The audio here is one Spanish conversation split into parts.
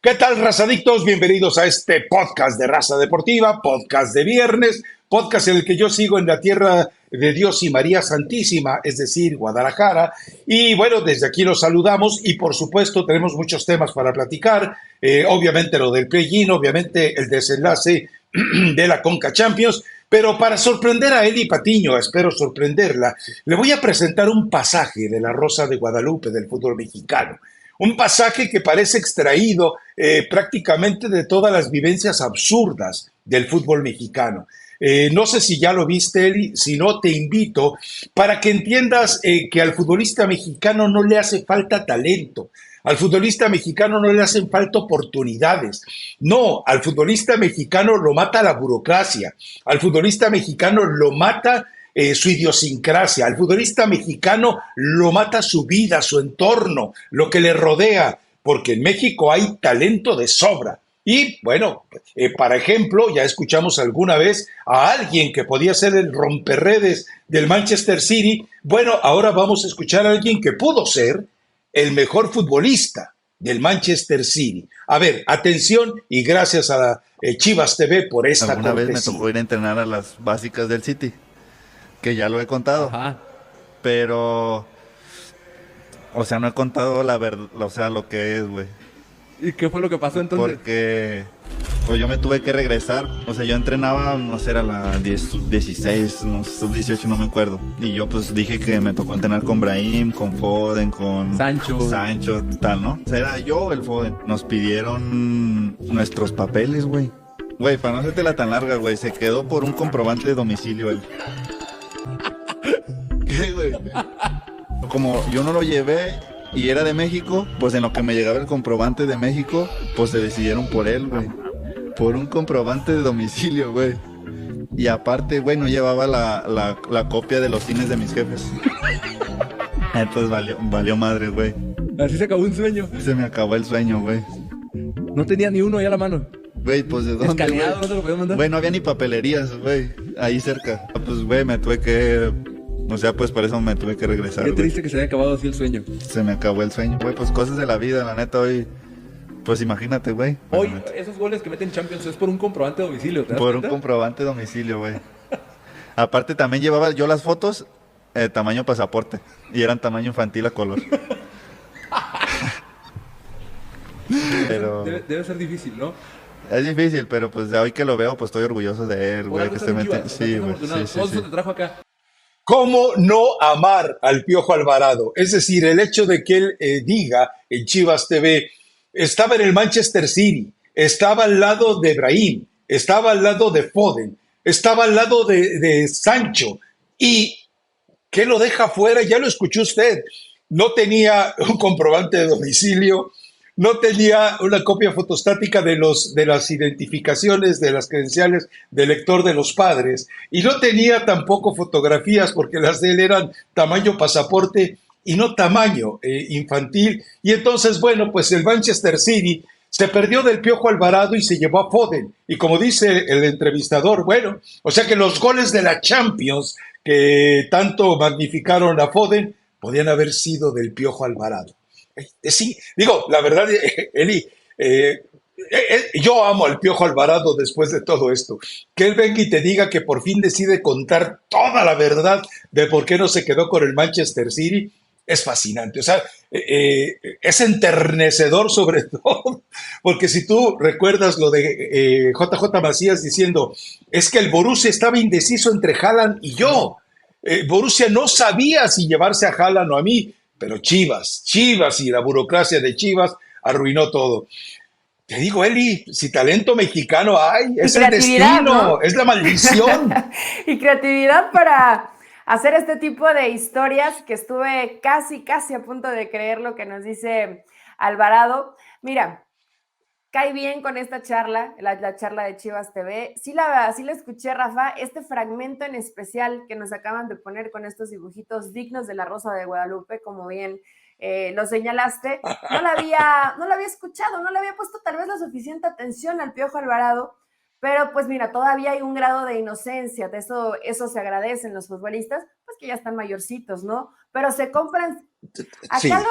¿Qué tal, razadictos? Bienvenidos a este podcast de Raza Deportiva, podcast de viernes, podcast en el que yo sigo en la tierra de Dios y María Santísima, es decir, Guadalajara. Y bueno, desde aquí los saludamos y por supuesto tenemos muchos temas para platicar. Obviamente lo del play-in, obviamente el desenlace de la Conca Champions. Pero para sorprender a Eli Patiño, espero sorprenderla, le voy a presentar un pasaje de la Rosa de Guadalupe del fútbol mexicano. Un pasaje que parece extraído prácticamente de todas las vivencias absurdas del fútbol mexicano. No sé si ya lo viste, Eli, si no te invito para que entiendas que al futbolista mexicano no le hace falta talento, al futbolista mexicano no le hacen falta oportunidades. No, al futbolista mexicano lo mata la burocracia, al futbolista mexicano lo mata su idiosincrasia, al futbolista mexicano lo mata su vida, su entorno, lo que le rodea, porque en México hay talento de sobra. Y bueno, para ejemplo, ya escuchamos alguna vez a alguien que podía ser el romperredes del Manchester City. Bueno, ahora vamos a escuchar a alguien que pudo ser el mejor futbolista del Manchester City. A ver, atención y gracias a Chivas TV por esta Alguna cortesía. vez me tocó ir a entrenar a las básicas del City, que ya lo he contado. Ajá. Pero, o sea, no he contado la verdad, o sea, lo que es, güey. ¿Y qué fue lo que pasó entonces? Porque, pues yo me tuve que regresar. O sea, yo entrenaba, no sé, era la 16, no, sub-18, no me acuerdo. Y yo pues dije que me tocó entrenar con Brahim, con Foden, con Sancho, tal, ¿no? O sea, era yo el Foden. Nos pidieron nuestros papeles, güey. Güey, para no hacerte tan larga, güey, se quedó por un comprobante de domicilio él. ¿Qué, güey? Como yo no lo llevé y era de México, pues en lo que me llegaba el comprobante de México, pues se decidieron por él, güey. Por un comprobante de domicilio, güey. Y aparte, güey, no llevaba la copia de los cines de mis jefes. Entonces valió madre, güey. así se acabó un sueño. Se me acabó el sueño, güey. No tenía ni uno ahí a la mano. Güey, pues ¿de dónde, Escaneado, güey? ¿no te lo podías mandar? Güey, no había ni papelerías, güey, ahí cerca. Pues, güey, me tuve que... O sea, pues por eso me tuve que regresar, Qué güey. triste que se haya acabado así el sueño. Se me acabó el sueño, güey, pues cosas de la vida, la neta, hoy... Pues imagínate, güey. Hoy, Bueno, esos goles que meten Champions es por un comprobante de domicilio, ¿te das por un cuenta? comprobante de domicilio, güey. Aparte también llevaba yo las fotos tamaño pasaporte y eran tamaño infantil a color. Pero Debe ser difícil, ¿no? es difícil, pero pues de hoy que lo veo, pues estoy orgulloso de él, Por güey, algo que estás se en mete. Chivas, Sí, estás güey, afortunado. sí, Todo sí, eso sí. te trajo acá. ¿Cómo no amar al Piojo Alvarado? Es decir, el hecho de que él diga en Chivas TV, estaba en el Manchester City, estaba al lado de Brahim, estaba al lado de Foden, estaba al lado de Sancho, y ¿qué lo deja fuera? Ya lo escuchó usted. No tenía un comprobante de domicilio, no tenía una copia fotostática de las identificaciones, de las credenciales del lector de los padres, y no tenía tampoco fotografías porque las de él eran tamaño pasaporte y no tamaño infantil. Y entonces, bueno, pues el Manchester City se perdió del Piojo Alvarado y se llevó a Foden. Y como dice el entrevistador, bueno, o sea que los goles de la Champions que tanto magnificaron a Foden podían haber sido del Piojo Alvarado. Sí, digo, la verdad, Eli, yo amo al Piojo Alvarado después de todo esto. Que él venga y te diga que por fin decide contar toda la verdad de por qué no se quedó con el Manchester City, es fascinante. O sea, es enternecedor sobre todo, porque si tú recuerdas lo de JJ Macías diciendo, es que el Borussia estaba indeciso entre Haaland y yo. Borussia no sabía si llevarse a Haaland o a mí, pero Chivas y la burocracia de Chivas arruinó todo. Te digo, Eli, si talento mexicano hay, Y es el creatividad, destino, ¿no? es la maldición. Y creatividad para hacer este tipo de historias que estuve casi a punto de creer lo que nos dice Alvarado. Mira, cae bien con esta charla, la charla de Chivas TV. Sí la escuché, Rafa, este fragmento en especial que nos acaban de poner con estos dibujitos dignos de la Rosa de Guadalupe, como bien lo señalaste, no la había escuchado, no le había puesto tal vez la suficiente atención al Piojo Alvarado, pero pues mira, todavía hay un grado de inocencia, de eso se agradece en los futbolistas, pues que ya están mayorcitos, ¿no? Pero se compran. Sí, Acá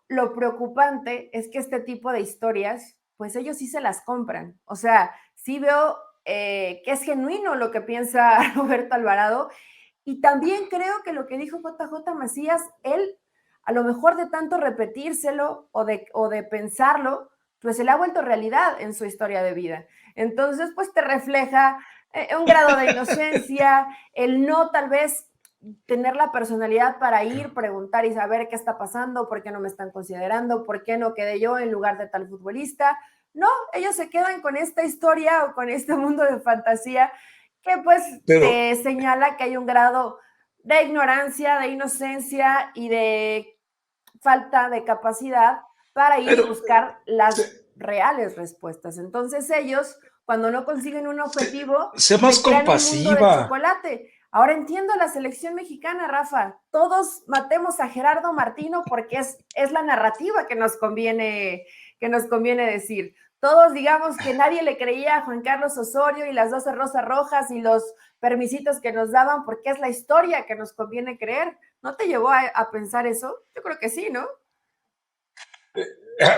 lo preocupante es que este tipo de historias pues ellos sí se las compran. O sea, sí veo que es genuino lo que piensa Roberto Alvarado. Y también creo que lo que dijo JJ Macías, él, a lo mejor de tanto repetírselo o de pensarlo, pues se le ha vuelto realidad en su historia de vida. Entonces, pues te refleja un grado de inocencia, el no tal vez tener la personalidad para ir, preguntar y saber qué está pasando, por qué no me están considerando, por qué no quedé yo en lugar de tal futbolista. No, ellos se quedan con esta historia o con este mundo de fantasía que pues Pero, te señala que hay un grado de ignorancia, de inocencia y de falta de capacidad para ir y pero, buscar las sé, reales respuestas. Entonces ellos, cuando no consiguen un sé- objetivo, sé más se crean un mundo de compasiva. chocolate. Ahora entiendo la selección mexicana, Rafa. Todos matemos a Gerardo Martino porque es la narrativa que nos conviene decir. Todos digamos que nadie le creía a Juan Carlos Osorio y las 12 Rosas Rojas y los permisitos que nos daban porque es la historia que nos conviene creer. ¿No te llevó a pensar eso? Yo creo que sí, ¿no?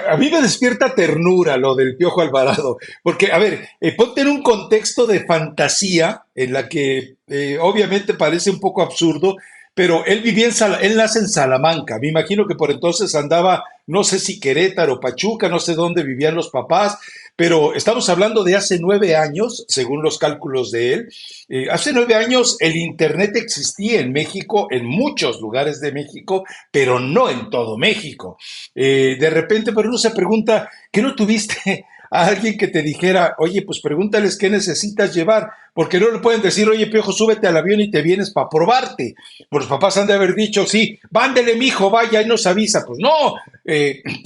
A mí me despierta ternura lo del Piojo Alvarado, porque, a ver, ponte en un contexto de fantasía en la que obviamente parece un poco absurdo, pero él vivía él nace en Salamanca, me imagino que por entonces andaba, no sé si Querétaro, Pachuca, no sé dónde vivían los papás, pero estamos hablando de hace 9 años, según los cálculos de él. Hace 9 años el Internet existía en México, en muchos lugares de México, pero no en todo México. De repente, pero uno se pregunta, ¿qué no tuviste a alguien que te dijera, oye, pues pregúntales qué necesitas llevar? Porque no le pueden decir, oye, Piojo, súbete al avión y te vienes para probarte. Pues los papás han de haber dicho, sí, mándele, mijo, vaya y nos avisa. Pues no,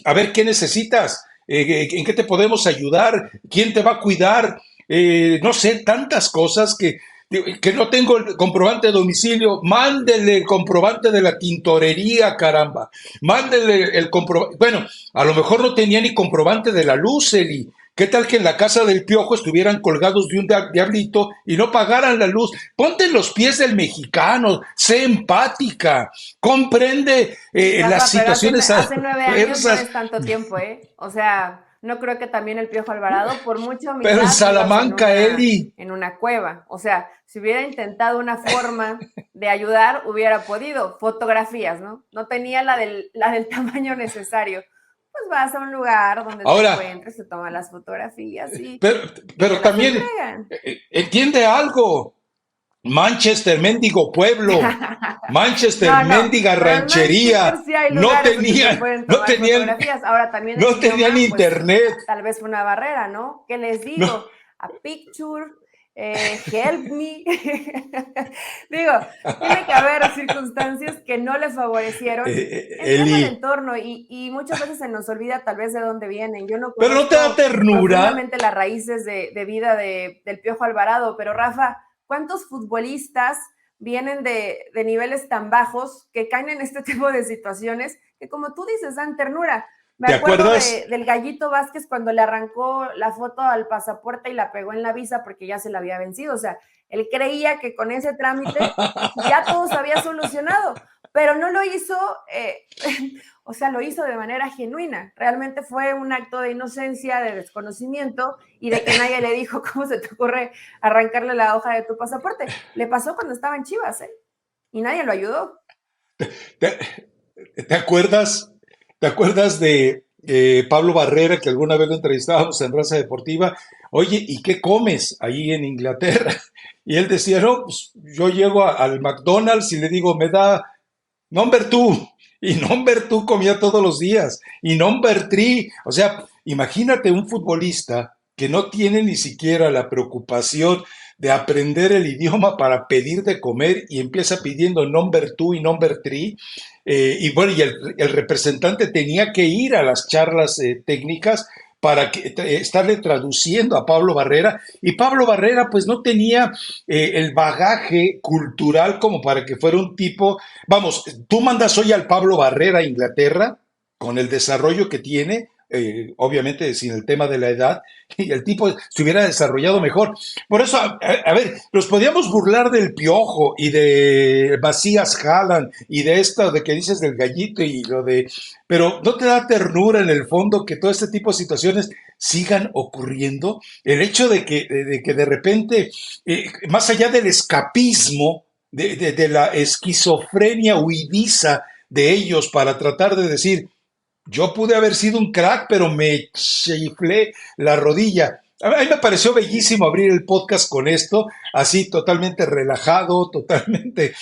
a ver, ¿qué necesitas? ¿En qué te podemos ayudar? ¿Quién te va a cuidar? No sé, tantas cosas que no tengo el comprobante de domicilio, mándele el comprobante de la tintorería, caramba, mándele el comprobante, bueno, a lo mejor no tenía ni comprobante de la luz, Eli. ¿Qué tal que en la casa del Piojo estuvieran colgados de un diablito y no pagaran la luz? Ponte en los pies del mexicano, sé empática, comprende Rafa, las pero situaciones hace 9 años no adversas, es tanto tiempo, ¿eh? O sea, no creo que también el Piojo Alvarado, por mucha pero en humildad, vivas Salamanca, Eli. en una cueva. O sea, si hubiera intentado una forma de ayudar, hubiera podido. Fotografías, ¿no? No tenía la del tamaño necesario. Pues vas a un lugar donde te Ahora, encuentres, te toman las fotografías pero, y te pero las también entregan. entiende algo. Manchester, mendigo pueblo, Manchester, No, no, mendiga pero en Manchester ranchería, sí hay lugares donde se pueden no tomar tenían, fotografías. Ahora también el no tenían idioma, pues internet, tal vez fue una barrera, ¿no? ¿Qué les no, digo? A picture, help me. Digo, tiene que haber circunstancias que no le favorecieron. Entiendo el Eli, entorno y muchas veces se nos olvida tal vez de dónde vienen. Yo no pero no te da conozco ternura. profundamente las raíces de vida del Piojo Alvarado, pero Rafa, ¿cuántos futbolistas vienen de niveles tan bajos que caen en este tipo de situaciones que, como tú dices, dan ternura? Me ¿Te acuerdo acuerdas? del Gallito Vázquez cuando le arrancó la foto al pasaporte y la pegó en la visa porque ya se la había vencido. O sea, él creía que con ese trámite ya todo se había solucionado, pero no lo hizo, o sea, lo hizo de manera genuina. Realmente fue un acto de inocencia, de desconocimiento y de que nadie le dijo cómo se te ocurre arrancarle la hoja de tu pasaporte. Le pasó cuando estaba en Chivas, ¿eh? Y nadie lo ayudó. ¿Te, te acuerdas? ¿Te acuerdas de Pablo Barrera, que alguna vez lo entrevistábamos en Raza Deportiva? Oye, ¿y qué comes ahí en Inglaterra? Y él decía, no, pues yo llego al McDonald's y le digo, me da number two. Y number two comía todos los días. Y number three. O sea, imagínate un futbolista que no tiene ni siquiera la preocupación de aprender el idioma para pedir de comer y empieza pidiendo number two y number three. Y bueno, y el representante tenía que ir a las charlas técnicas para estarle traduciendo a Pablo Barrera, y Pablo Barrera pues no tenía el bagaje cultural como para que fuera un tipo, vamos, tú mandas hoy al Pablo Barrera a Inglaterra con el desarrollo que tiene, obviamente sin el tema de la edad, y el tipo se hubiera desarrollado mejor. Por eso, a ver, nos podíamos burlar del Piojo y de Macías Haaland y de esto de que dices del gallito y lo de... Pero ¿no te da ternura en el fondo que todo este tipo de situaciones sigan ocurriendo? El hecho de que de repente, más allá del escapismo, de la esquizofrenia huidiza de ellos para tratar de decir, yo pude haber sido un crack, pero me chiflé la rodilla. A mí me pareció bellísimo abrir el podcast con esto, así totalmente relajado, totalmente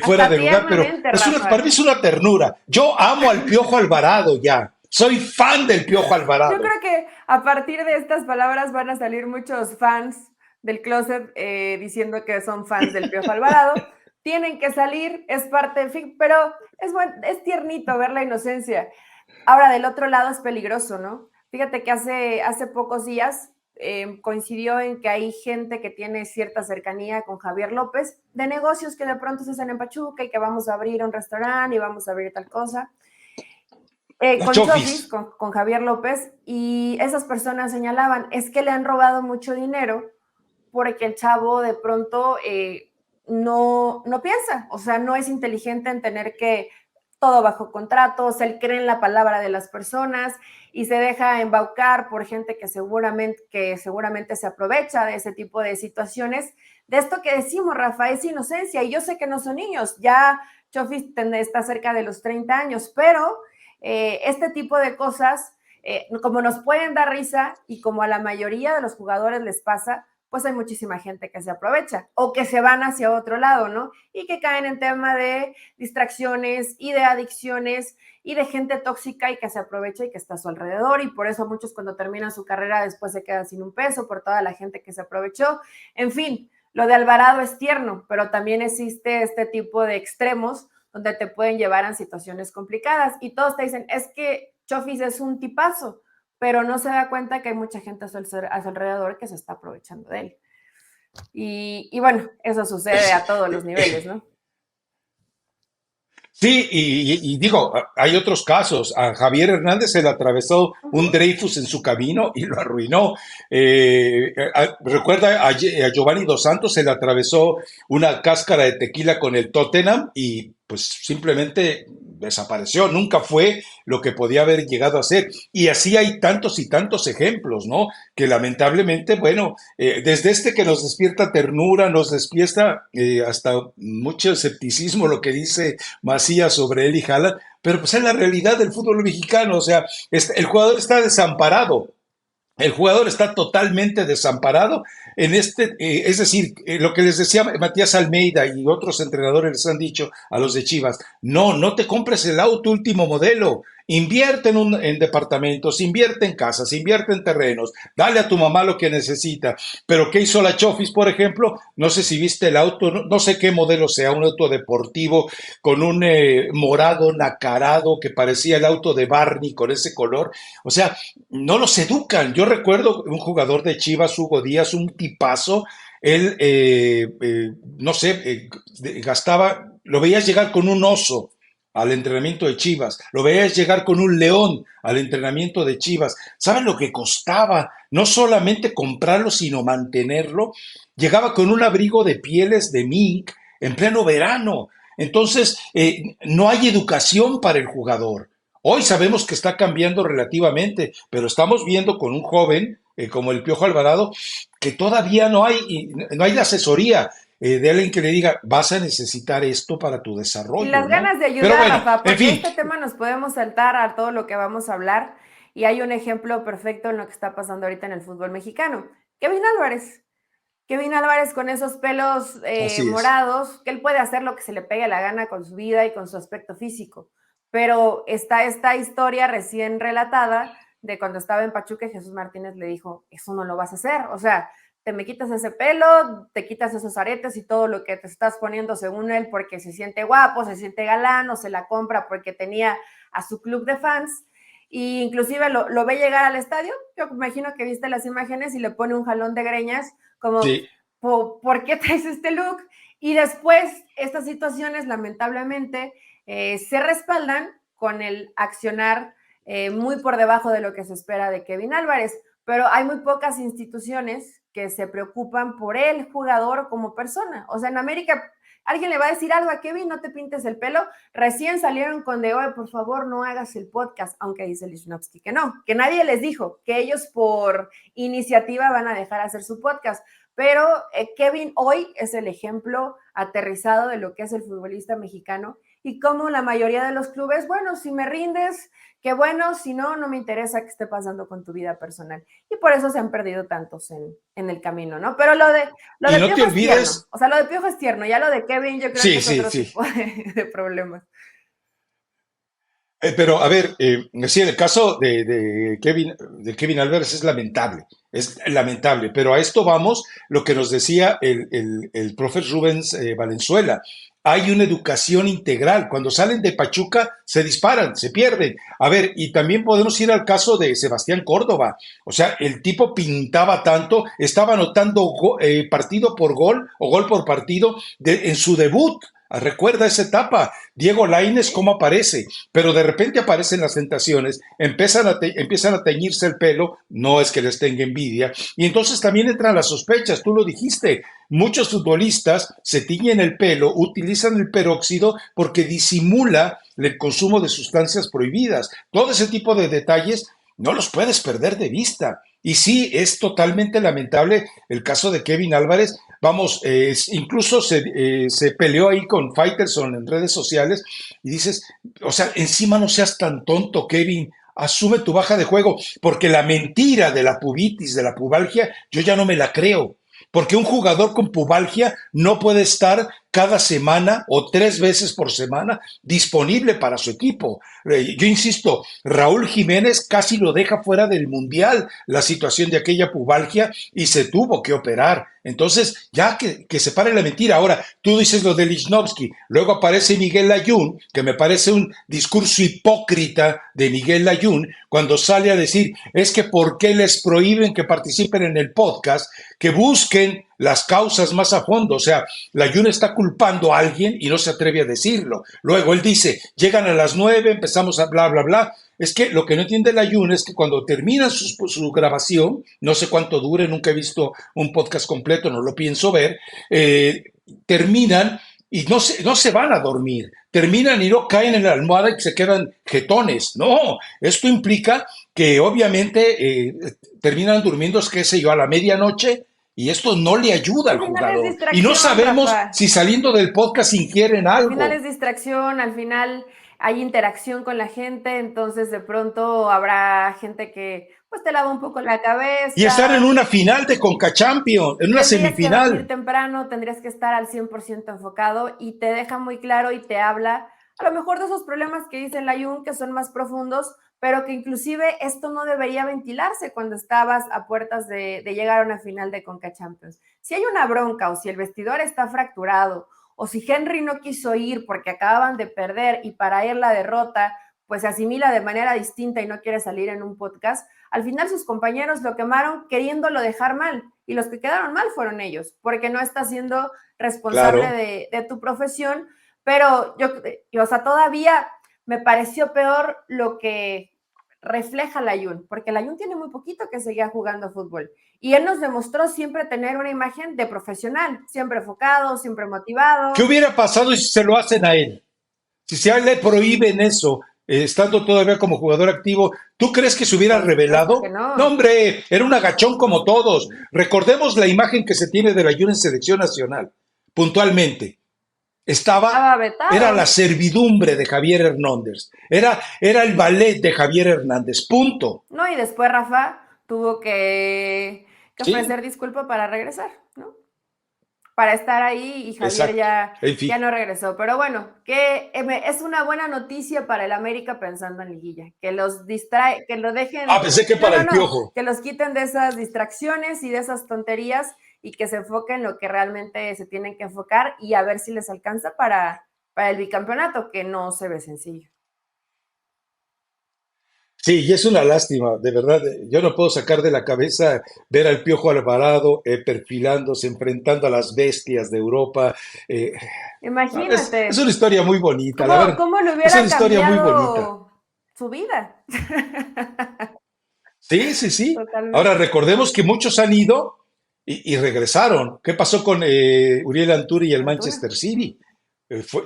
fuera Hasta de lugar, pero tiernamente, para mí Rafa. es una ternura. Yo amo al Piojo Alvarado ya. Soy fan del Piojo Yo Alvarado. creo que a partir de estas palabras van a salir muchos fans del closet diciendo que son fans del Piojo Alvarado. Tienen que salir, es parte, pero es tiernito ver la inocencia. Ahora, del otro lado es peligroso, ¿no? Fíjate que hace pocos días coincidió en que hay gente que tiene cierta cercanía con Javier López, de negocios que de pronto se hacen en Pachuca y que vamos a abrir un restaurante y vamos a abrir tal cosa. La Con Chofis, Chofis. con Javier López, y esas personas señalaban, es que le han robado mucho dinero porque el chavo de pronto no piensa, o sea, no es inteligente en tener que todo bajo contratos, él cree en la palabra de las personas y se deja embaucar por gente que seguramente se aprovecha de ese tipo de situaciones. De esto que decimos, Rafa, es inocencia, y yo sé que no son niños, ya Chofis está cerca de los 30 años, pero este tipo de cosas, como nos pueden dar risa y como a la mayoría de los jugadores les pasa, pues hay muchísima gente que se aprovecha o que se van hacia otro lado, ¿no? Y que caen en tema de distracciones y de adicciones y de gente tóxica y que se aprovecha y que está a su alrededor, y por eso muchos cuando terminan su carrera después se quedan sin un peso por toda la gente que se aprovechó. En fin, lo de Alvarado es tierno, pero también existe este tipo de extremos donde te pueden llevar a situaciones complicadas y todos te dicen, es que Chofis es un tipazo, pero no se da cuenta que hay mucha gente a su alrededor que se está aprovechando de él. Y bueno, eso sucede a todos los niveles, ¿no? Sí, y digo, hay otros casos. A Javier Hernández se le atravesó Uh un -huh. Dreyfus en su camino y lo arruinó. Recuerda a Giovanni Dos Santos se le atravesó una cáscara de tequila con el Tottenham y pues simplemente desapareció. Nunca fue lo que podía haber llegado a ser. Y así hay tantos y tantos ejemplos, ¿no? Que lamentablemente, bueno, desde este que nos despierta ternura, nos despierta hasta mucho escepticismo lo que dice Macías sobre él y Haaland, pero pues es la realidad del fútbol mexicano, o sea, el jugador está desamparado, el jugador está totalmente desamparado en es decir, lo que les decía Matías Almeida y otros entrenadores les han dicho a los de Chivas, no te compres el auto último modelo, invierte en departamentos, invierte en casas, invierte en terrenos, dale a tu mamá lo que necesita. Pero ¿qué hizo la Chofis, por ejemplo? No sé si viste el auto, no sé qué modelo sea, un auto deportivo con un morado nacarado que parecía el auto de Barney con ese color. O sea, no los educan. Yo recuerdo un jugador de Chivas, Hugo Díaz, un tipazo, él, no sé, gastaba, lo veías llegar con un oso al entrenamiento de Chivas, lo veías llegar con un león al entrenamiento de Chivas. ¿Saben lo que costaba? No solamente comprarlo, sino mantenerlo. Llegaba con un abrigo de pieles de mink en pleno verano. Entonces, no hay educación para el jugador. Hoy sabemos que está cambiando relativamente, pero estamos viendo con un joven como el Piojo Alvarado que todavía no hay la asesoría de alguien que le diga, vas a necesitar esto para tu Y desarrollo, las ¿no? ganas de Pero ayudar, bueno, Rafa, en porque fin, este tema nos podemos saltar a todo lo que vamos a hablar, y hay un ejemplo perfecto en lo que está pasando ahorita en el fútbol mexicano. Kevin Álvarez. Kevin Álvarez con esos pelos así es. morados, que él puede hacer lo que se le pegue la gana con su vida y con su aspecto físico. Pero está esta historia recién relatada de cuando estaba en Pachuca, Jesús Martínez le dijo, eso no lo vas a hacer, o sea, te me quitas ese pelo, te quitas esos aretes y todo lo que te estás poniendo según él porque se siente guapo, se siente galán o se la compra porque tenía a su club de fans, e inclusive lo ve llegar al estadio. Yo me imagino que viste las imágenes y le pone un jalón de greñas como, Sí, ¿por qué traes este look? Y después estas situaciones lamentablemente se respaldan con el accionar muy por debajo de lo que se espera de Kevin Álvarez, pero hay muy pocas instituciones que se preocupan por el jugador como persona. O sea, en América, alguien le va a decir algo a Kevin, no te pintes el pelo. Recién salieron con de, oye, por favor, no hagas el podcast, aunque dice Lichnowsky que no, que nadie les dijo, que ellos por iniciativa van a dejar hacer su podcast. Pero Kevin hoy es el ejemplo aterrizado de lo que es el futbolista mexicano y como la mayoría de los clubes, bueno, si me rindes, qué bueno, si no, no me interesa qué esté pasando con tu vida personal. Y por eso se han perdido tantos en el camino, ¿no? Pero lo de Y no te Piojo es tierno. olvides, O sea, lo de Piojo es tierno. Ya lo de Kevin yo creo que es otro sí. tipo de problemas. Pero a ver, sí, el caso de Kevin Álvarez es lamentable, pero a esto vamos, lo que nos decía el profe Rubens Valenzuela. Hay una educación integral. Cuando salen de Pachuca, se disparan, se pierden. A ver, y también podemos ir al caso de Sebastián Córdoba. O sea, el tipo pintaba tanto, estaba anotando partido por gol o gol por partido en su debut. Recuerda esa etapa, Diego Lainez cómo aparece, pero de repente aparecen las tentaciones, empiezan a teñirse el pelo, no es que les tenga envidia, y entonces también entran las sospechas, tú lo dijiste, muchos futbolistas se tiñen el pelo, utilizan el peróxido porque disimula el consumo de sustancias prohibidas, todo ese tipo de detalles no los puedes perder de vista. Y sí, es totalmente lamentable el caso de Kevin Álvarez. Vamos, incluso se peleó ahí con Faitelson en redes sociales y dices, o sea, encima no seas tan tonto, Kevin, asume tu baja de juego, porque la mentira de la pubitis, de la pubalgia, yo ya no me la creo. Porque un jugador con pubalgia no puede estar cada semana o 3 veces por semana disponible para su equipo. Yo insisto, Raúl Jiménez casi lo deja fuera del Mundial la situación de aquella pubalgia y se tuvo que operar. Entonces, ya que se pare la mentira. Ahora, tú dices lo de Lichnowsky, luego aparece Miguel Layún, que me parece un discurso hipócrita de Miguel Layún, cuando sale a decir, es que ¿por qué les prohíben que participen en el podcast? Que busquen las causas más a fondo. O sea, Layún está culpando a alguien y no se atreve a decirlo. Luego él dice, llegan a las 9, empezamos a bla, bla, bla. Es que lo que no entiende Layún es que cuando termina su grabación, no sé cuánto dure, nunca he visto un podcast completo, no lo pienso ver, terminan y no se van a dormir, terminan y no caen en la almohada y se quedan jetones. No, esto implica que obviamente terminan durmiendo, qué sé yo, a la medianoche, y esto no le ayuda al jugador. Y no sabemos si saliendo del podcast ingieren algo. Al final es distracción, al final hay interacción con la gente, entonces de pronto habrá gente que pues te lava un poco la cabeza. Y estar en una final de Conca Champions, en una semifinal. Tendrías que dormir temprano, tendrías que estar al 100% enfocado y te deja muy claro y te habla a lo mejor de esos problemas que dice Layún que son más profundos, pero que inclusive esto no debería ventilarse cuando estabas a puertas de llegar a una final de Conca Champions. Si hay una bronca o si el vestidor está fracturado o si Henry no quiso ir porque acababan de perder y para él la derrota pues se asimila de manera distinta y no quiere salir en un podcast, al final sus compañeros lo quemaron queriéndolo dejar mal y los que quedaron mal fueron ellos, porque no está siendo responsable Claro. de tu profesión, pero yo, o sea, todavía me pareció peor lo que refleja Layún, porque Layún tiene muy poquito que seguía jugando fútbol y él nos demostró siempre tener una imagen de profesional, siempre enfocado, siempre motivado. ¿Qué hubiera pasado si se lo hacen a él? Si a él le prohíben eso, estando todavía como jugador activo, ¿tú crees que se hubiera revelado? No. No, hombre, era un agachón como todos. Recordemos la imagen que se tiene de Layún en selección nacional, puntualmente. Estaba vetado. Era la servidumbre de Javier Hernández, era el ballet de Javier Hernández, punto. No, y después Rafa tuvo que Sí. ofrecer disculpa para regresar, ¿no? Para estar ahí y Javier Exacto. ya no regresó. Pero bueno, que es una buena noticia para el América pensando en liguilla, que los distrae, que lo dejen. Pensé que para el Piojo. Que los quiten de esas distracciones y de esas tonterías y que se enfoquen en lo que realmente se tienen que enfocar y a ver si les alcanza para el bicampeonato, que no se ve sencillo. Sí, y es una lástima, de verdad. Yo no puedo sacar de la cabeza ver al Piojo Alvarado perfilándose, enfrentando a las bestias de Europa. Imagínate. Es una historia muy bonita. ¿Cómo le hubiera es una historia muy bonita. cambiado su vida. Sí, sí, sí. Ahora Totalmente. recordemos que muchos han ido y regresaron. ¿Qué pasó con Uriel Antuna y el Antuna. Manchester City?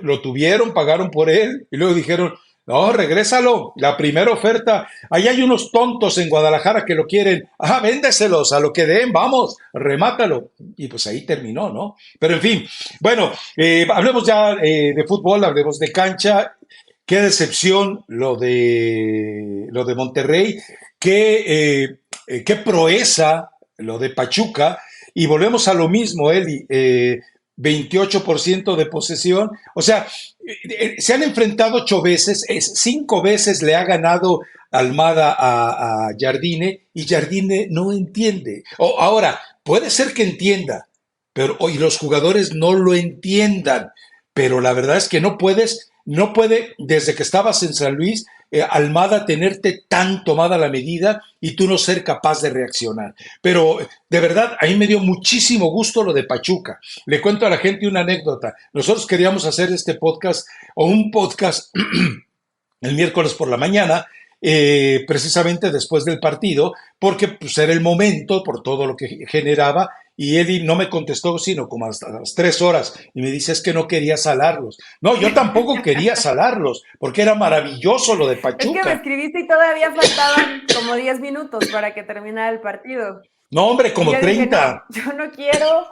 Lo tuvieron, pagaron por él y luego dijeron, no, regrésalo. La primera oferta, ahí hay unos tontos en Guadalajara que lo quieren. Ah, véndeselos a lo que den, vamos, remátalo. Y pues ahí terminó, ¿no? Pero en fin, bueno, hablemos ya de fútbol, hablemos de cancha. Qué decepción lo de Monterrey, qué proeza lo de Pachuca, y volvemos a lo mismo, Eli, 28% de posesión, o sea, se han enfrentado 8 veces, 5 veces le ha ganado Almada a Jardine, y Jardine no entiende. Ahora, puede ser que entienda, pero hoy los jugadores no lo entiendan, pero la verdad es que no puede, desde que estabas en San Luis, Almada tenerte tan tomada la medida y tú no ser capaz de reaccionar. Pero de verdad, a mí me dio muchísimo gusto lo de Pachuca. Le cuento a la gente una anécdota. Nosotros queríamos hacer este podcast o un podcast el miércoles por la mañana, precisamente después del partido, porque pues, era el momento por todo lo que generaba, y Eddie no me contestó sino como hasta las 3 horas, y me dice, es que no quería salarlos. No, yo tampoco quería salarlos, porque era maravilloso lo de Es que me Pachuca. escribiste y todavía faltaban como 10 minutos para que terminara el partido. No, hombre, Y como yo dije, no, 30. yo no quiero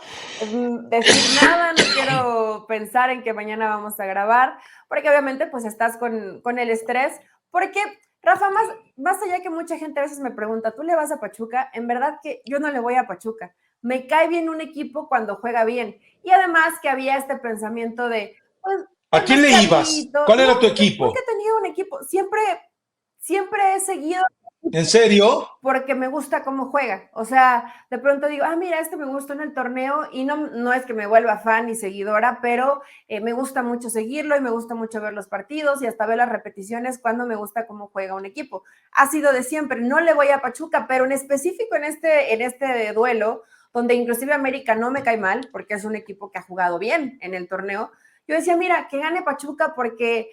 decir nada, no quiero pensar en que mañana vamos a grabar, porque obviamente pues estás con el estrés, porque Rafa, más allá que mucha gente a veces me pregunta, ¿tú le vas a Pachuca? En verdad que yo no le voy a Pachuca. Me cae bien un equipo cuando juega bien. Y además que había este pensamiento de, pues, ¿A es quién más le ibas? chavito. ¿Cuál No, era tu nunca equipo? he tenido un equipo. Siempre he seguido ¿En serio? porque me gusta cómo juega. O sea, de pronto digo, mira, este me gustó en el torneo y no es que me vuelva fan y seguidora, pero me gusta mucho seguirlo y me gusta mucho ver los partidos y hasta ver las repeticiones cuando me gusta cómo juega un equipo. Ha sido de siempre. No le voy a Pachuca, pero en específico en este duelo, donde inclusive América no me cae mal, porque es un equipo que ha jugado bien en el torneo, yo decía, mira, que gane Pachuca porque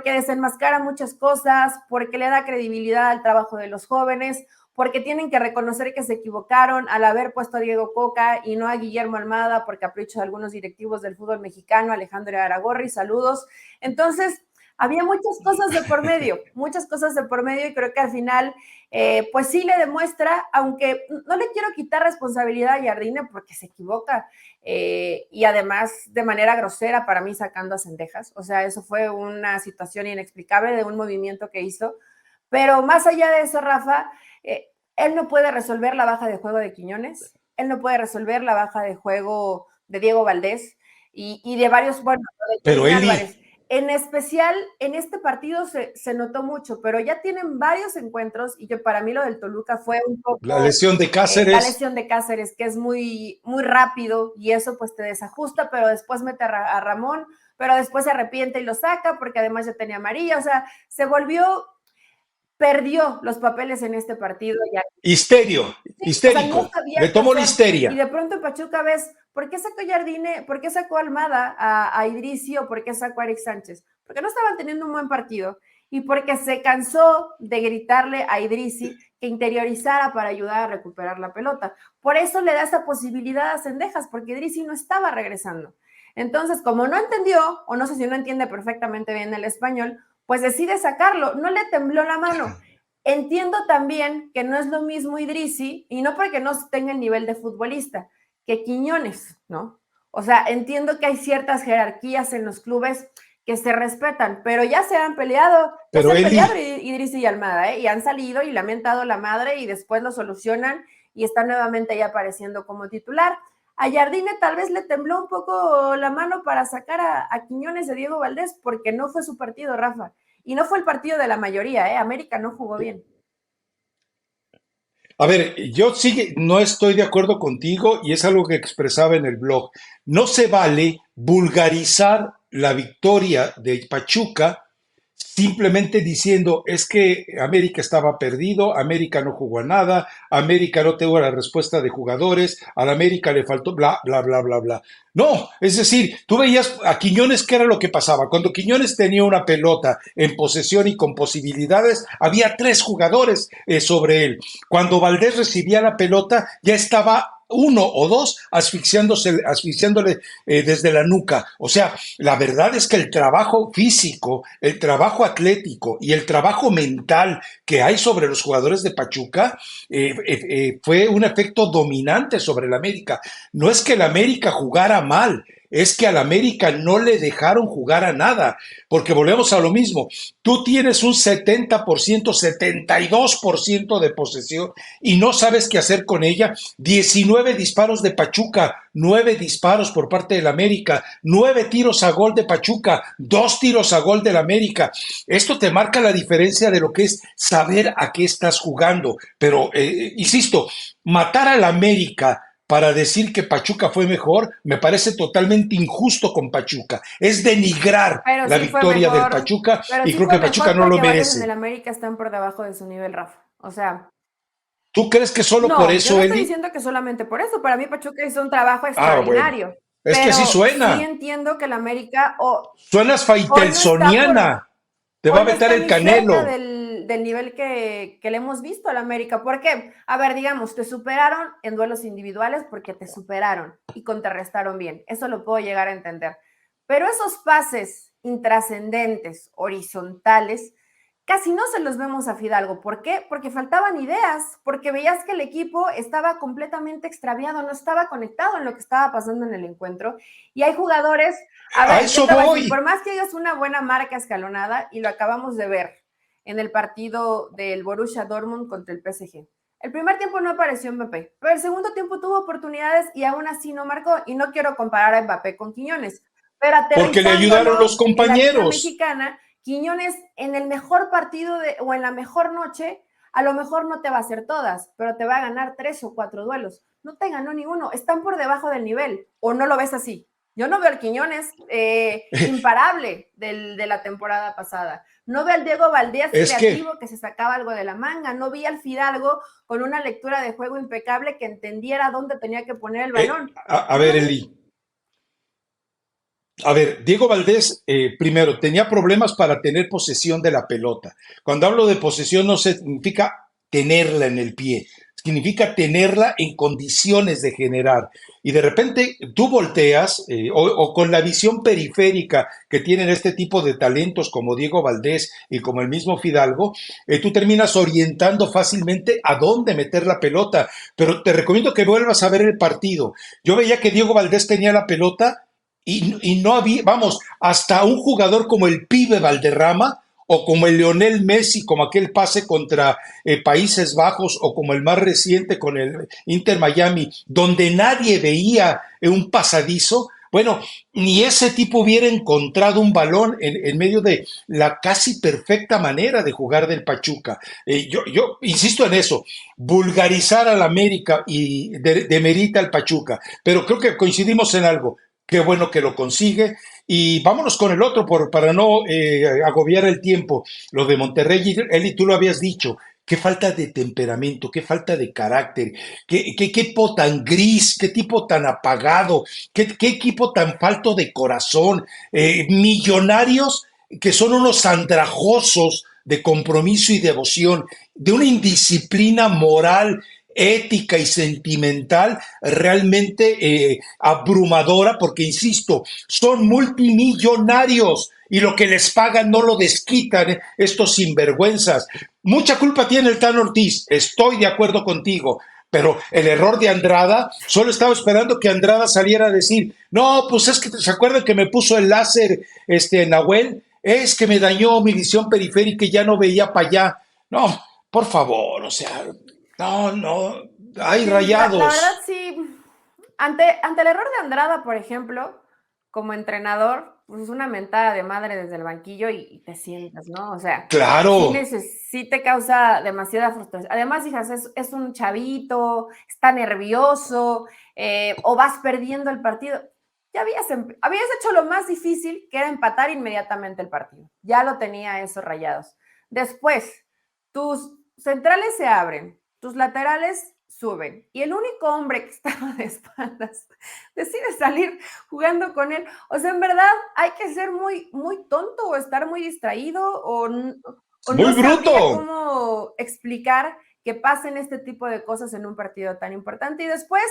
desenmascara muchas cosas, porque le da credibilidad al trabajo de los jóvenes, porque tienen que reconocer que se equivocaron al haber puesto a Diego Coca y no a Guillermo Almada por capricho de algunos directivos del fútbol mexicano, Alejandro Aragorri, saludos. Entonces, había muchas cosas de por medio y creo que al final, pues sí le demuestra, aunque no le quiero quitar responsabilidad a Jardine porque se equivoca y además de manera grosera para mí sacando a Cendejas, o sea, eso fue una situación inexplicable de un movimiento que hizo, pero más allá de eso, Rafa, él no puede resolver la baja de juego de Quiñones, él no puede resolver la baja de juego de Diego Valdés y de varios, bueno, de Pero Kevin Eli, Álvarez. En especial, en este partido se notó mucho, pero ya tienen varios encuentros y que para mí lo del Toluca fue un la poco lesión de la Cáceres. lesión de Cáceres, que es muy, muy rápido y eso pues te desajusta, pero después mete a Ramón, pero después se arrepiente y lo saca porque además ya tenía amarilla, o sea, perdió los papeles en este partido. Ya. Histerio, Sí, o sea, no histérico. sabía Le qué tomó la hacer. Y histeria. de pronto en Pachuca ves, ¿por qué sacó Jardine? ¿Por qué sacó Almada a Idrissi o por qué sacó a Eric Sánchez? Porque no estaban teniendo un buen partido y porque se cansó de gritarle a Idrissi que interiorizara para ayudar a recuperar la pelota. Por eso le da esa posibilidad a Cendejas, porque Idrissi no estaba regresando. Entonces, como no entendió, o no sé si no entiende perfectamente bien el español, pues decide sacarlo. No le tembló la mano. Entiendo también que no es lo mismo Idrissi, y no porque no tenga el nivel de futbolista, que Quiñones, ¿no? O sea, entiendo que hay ciertas jerarquías en los clubes que se respetan, pero ya se Pero han peleado Eli, Idrissi y Almada, ¿eh? Y han salido y lamentado la madre y después lo solucionan y está nuevamente ya apareciendo como titular. A Jardine tal vez le tembló un poco la mano para sacar a Quiñones de Diego Valdés porque no fue su partido, Rafa. Y no fue el partido de la mayoría, ¿eh? América no jugó bien. a ver, yo sí no estoy de acuerdo contigo y es algo que expresaba en el blog. No se vale vulgarizar la victoria de Pachuca simplemente diciendo es que América estaba perdido, América no jugó a nada, América no tuvo la respuesta de jugadores, a la América le faltó bla, bla, bla, bla, bla. No, es decir, tú veías a Quiñones qué era lo que pasaba. Cuando Quiñones tenía una pelota en posesión y con posibilidades, había tres jugadores sobre él. Cuando Valdés recibía la pelota, ya estaba uno o dos asfixiándole desde la nuca. O sea, la verdad es que el trabajo físico, el trabajo atlético y el trabajo mental que hay sobre los jugadores de Pachuca fue un efecto dominante sobre el América. No es que el América jugara mal, es que al América no le dejaron jugar a nada, porque volvemos a lo mismo. Tú tienes un 70%, 72% de posesión y no sabes qué hacer con ella. 19 disparos de Pachuca, 9 disparos por parte del América, 9 tiros a gol de Pachuca, 2 tiros a gol del América. Esto te marca la diferencia de lo que es saber a qué estás jugando. Pero, insisto, matar al América para decir que Pachuca fue mejor, me parece totalmente injusto con Pachuca. Es denigrar Pero la sí fue victoria del mejor, Pachuca pero y sí creo fue que Pachuca mejor no lo porque varios en el merece. América están por debajo de su nivel, Rafa. O sea, ¿Tú crees que solo por no, yo eso, no estoy Eli? diciendo que solamente por eso. Para mí Pachuca hizo un trabajo Ah, bueno. extraordinario, Es que así pero sí suena. entiendo que el América Suenas o no está faitelsoniana. Te va o a no vetar está el ni cerca Canelo. del nivel que le hemos visto al América. ¿Por qué? A ver, digamos, te superaron en duelos individuales porque te superaron y contrarrestaron bien. Eso lo puedo llegar a entender. Pero esos pases intrascendentes, horizontales, casi no se los vemos a Fidalgo. ¿Por qué? Porque faltaban ideas, porque veías que el equipo estaba completamente extraviado, no estaba conectado en lo que estaba pasando en el encuentro. Y hay jugadores, a A ver, yo eso te voy a decir, por voy. más que ellos una buena marca escalonada, y lo acabamos de ver en el partido del Borussia Dortmund contra el PSG. El primer tiempo no apareció Mbappé, pero el segundo tiempo tuvo oportunidades y aún así no marcó. Y no quiero comparar a Mbappé con Quiñones, pero Porque le ayudaron aterrizándolo los en la Liga compañeros. Mexicana, Quiñones en el mejor partido o en la mejor noche, a lo mejor no te va a hacer todas, pero te va a ganar 3 o 4 duelos. No te ganó ninguno, están por debajo del nivel, o no lo ves así. Yo no veo al Quiñones imparable de la temporada pasada. No veo al Diego Valdés Es que, creativo que se sacaba algo de la manga. No vi al Fidalgo con una lectura de juego impecable que entendiera dónde tenía que poner el balón. a No ver, lo vi. Eli. A ver, Diego Valdés, primero, tenía problemas para tener posesión de la pelota. Cuando hablo de posesión no significa tenerla en el pie, significa tenerla en condiciones de generar. Y de repente tú volteas o con la visión periférica que tienen este tipo de talentos como Diego Valdés y como el mismo Fidalgo, tú terminas orientando fácilmente a dónde meter la pelota. Pero te recomiendo que vuelvas a ver el partido. Yo veía que Diego Valdés tenía la pelota y no había, vamos, hasta un jugador como el pibe Valderrama o como el Lionel Messi, como aquel pase contra Países Bajos o como el más reciente con el Inter Miami, donde nadie veía un pasadizo, bueno, ni ese tipo hubiera encontrado un balón en medio de la casi perfecta manera de jugar del Pachuca. Yo insisto en eso, vulgarizar al América y demerita al Pachuca, pero creo que coincidimos en algo. Qué bueno que lo consigue. Y vámonos con el otro para no agobiar el tiempo. Lo de Monterrey, Eli, tú lo habías dicho. Qué falta de temperamento, qué falta de carácter, qué equipo tan gris, qué tipo tan apagado, qué equipo tan falto de corazón. Millonarios que son unos andrajosos de compromiso y devoción, de una indisciplina moral ética y sentimental realmente abrumadora, porque insisto, son multimillonarios y lo que les pagan no lo desquitan estos sinvergüenzas. Mucha culpa tiene el Tan Ortiz, estoy de acuerdo contigo, pero el error de Andrada, solo estaba esperando que Andrada saliera a decir, no, pues es que se acuerdan que me puso el láser Nahuel, es que me dañó mi visión periférica y ya no veía para allá. No, por favor, o sea, no, no, hay Sí, la verdad rayados. sí. Ante el error de Andrada, por ejemplo, como entrenador, pues es una mentada de madre desde el banquillo y te sientas, ¿no? O sea, Claro, sí te causa demasiada frustración. Además, hijas, es un chavito, está nervioso, o vas perdiendo el partido. ya habías hecho lo más difícil, que era empatar inmediatamente el partido. Ya lo tenía esos Rayados. Después, tus centrales se abren, tus laterales suben, y el único hombre que estaba de espaldas decide salir jugando con él. O sea, en verdad, hay que ser muy, muy tonto o estar muy distraído o no Muy sabría bruto. cómo explicar que pasen este tipo de cosas en un partido tan importante. Y después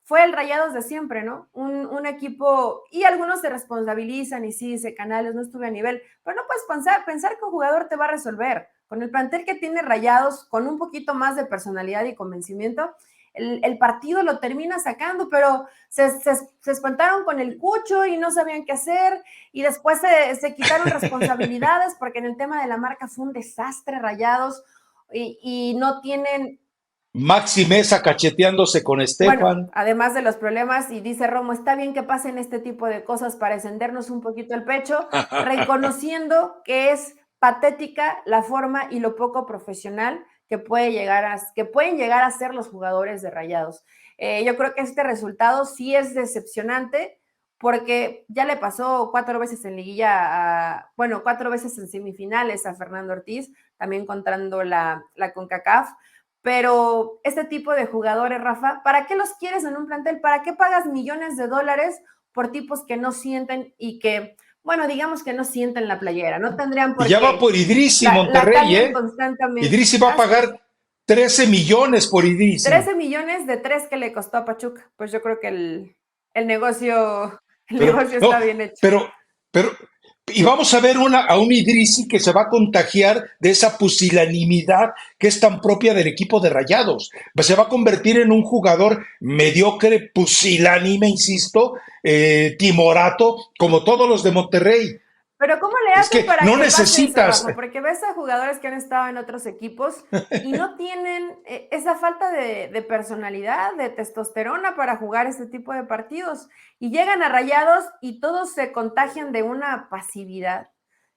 fue el Rayados de siempre, ¿no? Un equipo, y algunos se responsabilizan y sí, dice Canales, no estuve a nivel, pero no puedes pensar que un jugador te va a resolver. Con el plantel que tiene Rayados, con un poquito más de personalidad y convencimiento, el partido lo termina sacando, pero se espantaron con el Cucho y no sabían qué hacer, y después se quitaron responsabilidades porque en el tema de la marca fue un desastre Rayados, y no tienen... Maxi Mesa cacheteándose con Estefan. Bueno, además de los problemas, y dice Romo, está bien que pasen este tipo de cosas para encendernos un poquito el pecho, reconociendo que es patética la forma y lo poco profesional que pueden llegar a ser los jugadores de Rayados. Yo creo que este resultado sí es decepcionante, porque ya le pasó 4 veces en liguilla, 4 veces en semifinales a Fernando Ortiz, también contando la CONCACAF. Pero este tipo de jugadores, Rafa, ¿para qué los quieres en un plantel? ¿Para qué pagas millones de dólares por tipos que no sienten y que, bueno, digamos que no sienten la playera? No tendrían por Y ya qué. va por Idrissi, La Monterrey, cambian constantemente. Idrissi va a pagar 13 millones por Idrissi. 13 millones de 3 que le costó a Pachuca. Pues yo creo que el negocio está bien hecho. Pero, y vamos a ver a un Idrissi que se va a contagiar de esa pusilanimidad que es tan propia del equipo de Rayados. Se va a convertir en un jugador mediocre, pusilánime, insisto, timorato, como todos los de Monterrey. Pero ¿cómo le hacen que para no que necesitas pase eso, Rafa? Porque ves a jugadores que han estado en otros equipos y no tienen esa falta de personalidad, de testosterona para jugar este tipo de partidos. Y llegan a Rayados y todos se contagian de una pasividad.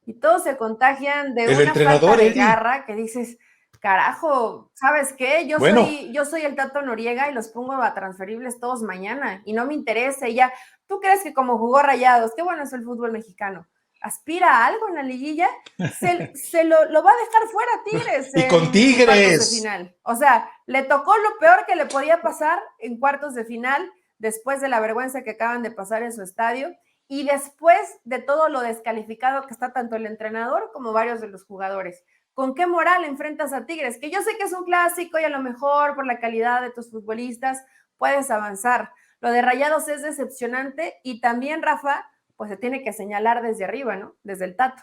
Y todos se contagian de una falta de garra que dices, carajo, ¿sabes qué? Yo soy el Tato Noriega y los pongo a transferibles todos mañana y no me interesa. Y ya, ¿tú crees que como jugó Rayados, qué bueno es el fútbol mexicano? Aspira a algo en la liguilla, se lo va a dejar fuera Tigres. Y con Tigres. Cuartos de final. O sea, le tocó lo peor que le podía pasar en cuartos de final, después de la vergüenza que acaban de pasar en su estadio, y después de todo lo descalificado que está tanto el entrenador como varios de los jugadores. ¿Con qué moral enfrentas a Tigres? Que yo sé que es un clásico y a lo mejor por la calidad de tus futbolistas puedes avanzar. Lo de Rayados es decepcionante y también, Rafa, pues se tiene que señalar desde arriba, ¿no? Desde el Tato,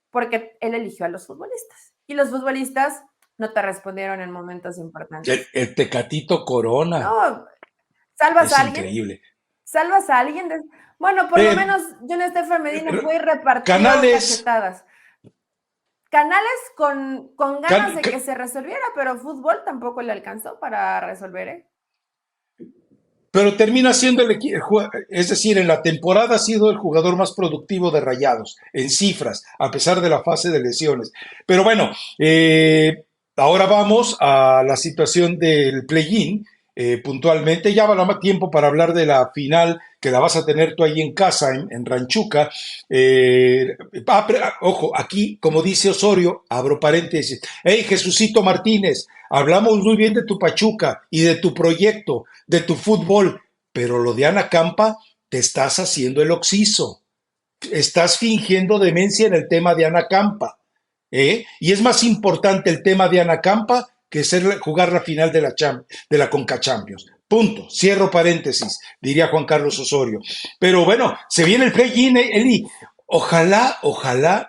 porque él eligió a los futbolistas y los futbolistas no te respondieron en momentos importantes. El Tecatito Corona. No, ¿salvas a alguien? Increíble. ¿Salvas a alguien? Bueno, por lo menos John Estefan Medina fue y repartió cachetadas. Canales con ganas de que se resolviera, pero fútbol tampoco le alcanzó para resolver, ¿eh? Pero termina siendo es decir, en la temporada ha sido el jugador más productivo de Rayados, en cifras, a pesar de la fase de lesiones. Pero bueno, ahora vamos a la situación del play-in, puntualmente. Ya va a dar tiempo para hablar de la final, que la vas a tener tú ahí en casa, en Ranchuca. Ojo, aquí, como dice Osorio, abro paréntesis. Hey, Jesucito Martínez, hablamos muy bien de tu Pachuca y de tu proyecto, de tu fútbol, pero lo de Ana Campa, te estás haciendo el oxiso. Estás fingiendo demencia en el tema de Ana Campa. Y es más importante el tema de Ana Campa que jugar la final de la Conca Champions. Punto. Cierro paréntesis, diría Juan Carlos Osorio. Pero bueno, se viene el play-in, Eli. Ojalá,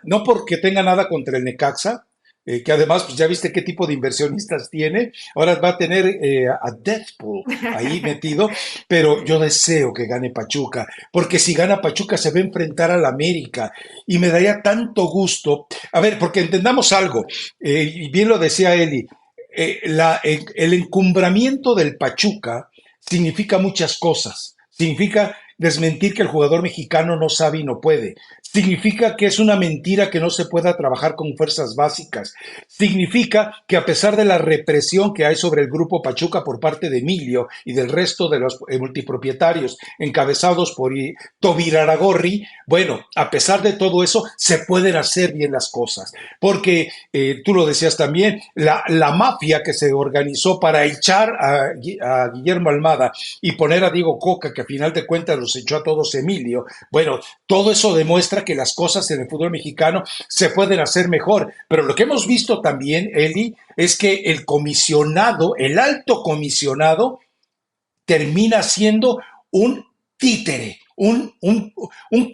no porque tenga nada contra el Necaxa, que además, pues ya viste qué tipo de inversionistas tiene. Ahora va a tener a Deadpool ahí metido, pero yo deseo que gane Pachuca, porque si gana Pachuca se va a enfrentar al América y me daría tanto gusto. A ver, porque entendamos algo, y bien lo decía Eli, el encumbramiento del Pachuca significa muchas cosas. Significa desmentir que el jugador mexicano no sabe y no puede. Significa que es una mentira que no se pueda trabajar con fuerzas básicas. Significa que a pesar de la represión que hay sobre el grupo Pachuca por parte de Emilio y del resto de los multipropietarios encabezados por Tobir Aragorri, bueno, a pesar de todo eso, se pueden hacer bien las cosas. Porque, tú lo decías también, la mafia que se organizó para echar a Guillermo Almada y poner a Diego Coca, que a final de cuentas los echó a todos Emilio, bueno, todo eso demuestra que las cosas en el fútbol mexicano se pueden hacer mejor. Pero lo que hemos visto también, Eli, es que el comisionado, el alto comisionado, termina siendo un títere, un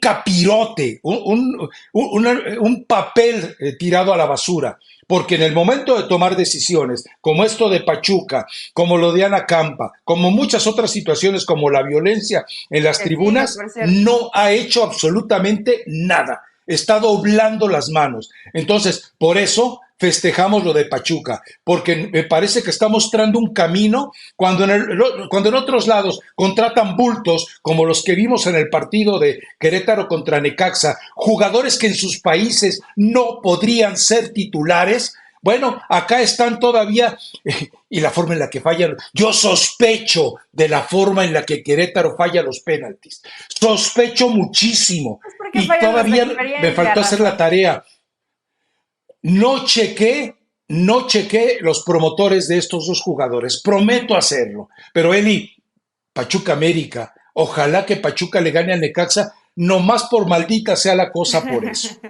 capirote, un papel tirado a la basura. Porque en el momento de tomar decisiones, como esto de Pachuca, como lo de Ana Campa, como muchas otras situaciones, como la violencia en las tribunas, no ha hecho absolutamente nada. Está doblando las manos. Entonces, por eso festejamos lo de Pachuca, porque me parece que está mostrando un camino cuando en otros lados contratan bultos como los que vimos en el partido de Querétaro contra Necaxa, jugadores que en sus países no podrían ser titulares. Bueno, acá están todavía, y la forma en la que fallan, yo sospecho de la forma en la que Querétaro falla los penaltis, sospecho muchísimo, y todavía me faltó hacer la tarea. No chequé los promotores de estos dos jugadores, prometo hacerlo. Pero Eli, Pachuca América, ojalá que Pachuca le gane a Necaxa, nomás por maldita sea la cosa por eso.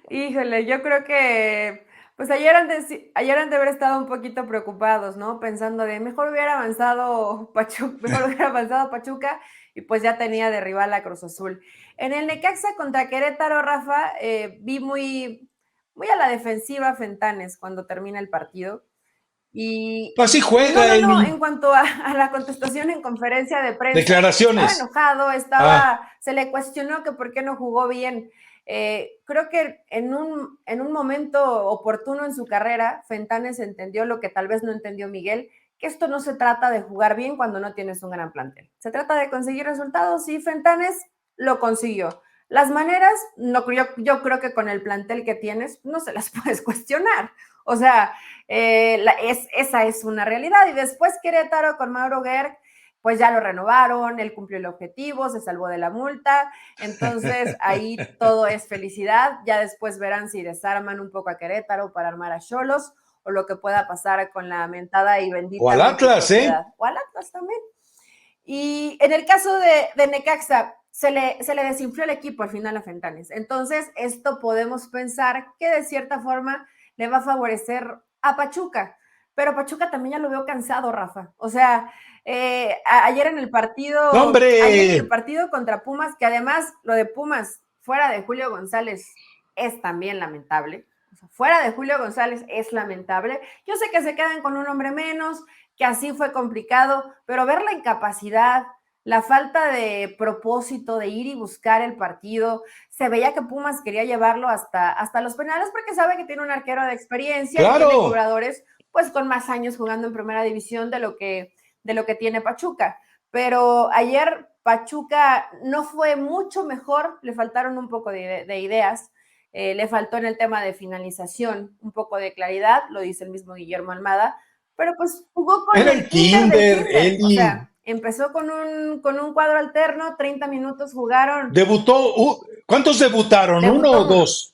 Híjole, yo creo que pues ayer han de haber estado un poquito preocupados, ¿no? Pensando de mejor hubiera avanzado Pachuca y pues ya tenía de rival a Cruz Azul. En el Necaxa contra Querétaro, Rafa, vi muy a la defensiva Fentanes cuando termina el partido. Y así juega. No, en cuanto a la contestación en conferencia de prensa. Declaraciones. Estaba enojado, se le cuestionó que por qué no jugó bien. Creo que en un momento oportuno en su carrera, Fentanes entendió lo que tal vez no entendió Miguel, que esto no se trata de jugar bien cuando no tienes un gran plantel. Se trata de conseguir resultados y Fentanes lo consiguió. Las maneras, no, yo creo que con el plantel que tienes, no se las puedes cuestionar. O sea, esa es una realidad. Y después Querétaro con Mauro Gerg, pues ya lo renovaron, él cumplió el objetivo, se salvó de la multa. Entonces, ahí todo es felicidad. Ya después verán si desarman un poco a Querétaro para armar a Xolos o lo que pueda pasar con la mentada y bendita. O al Atlas, O al Atlas también. Y en el caso de Necaxa, se le desinfló el equipo al final a Fentanes. Entonces, esto podemos pensar que de cierta forma le va a favorecer a Pachuca. Pero Pachuca también ya lo veo cansado, Rafa. O sea, ayer en el partido contra Pumas, que además lo de Pumas fuera de Julio González es también lamentable. O sea, fuera de Julio González es lamentable. Yo sé que se quedan con un hombre menos, que así fue complicado, pero ver la incapacidad, la falta de propósito de ir y buscar el partido, se veía que Pumas quería llevarlo hasta los penales porque sabe que tiene un arquero de experiencia y tiene jugadores pues con más años jugando en primera división de lo que tiene Pachuca. Pero ayer Pachuca no fue mucho mejor, le faltaron un poco de ideas, le faltó en el tema de finalización un poco de claridad, lo dice el mismo Guillermo Almada, pero pues jugó con el kinder. O sea, empezó con un cuadro alterno, 30 minutos jugaron. Debutó, ¿cuántos debutaron? ¿Uno o dos?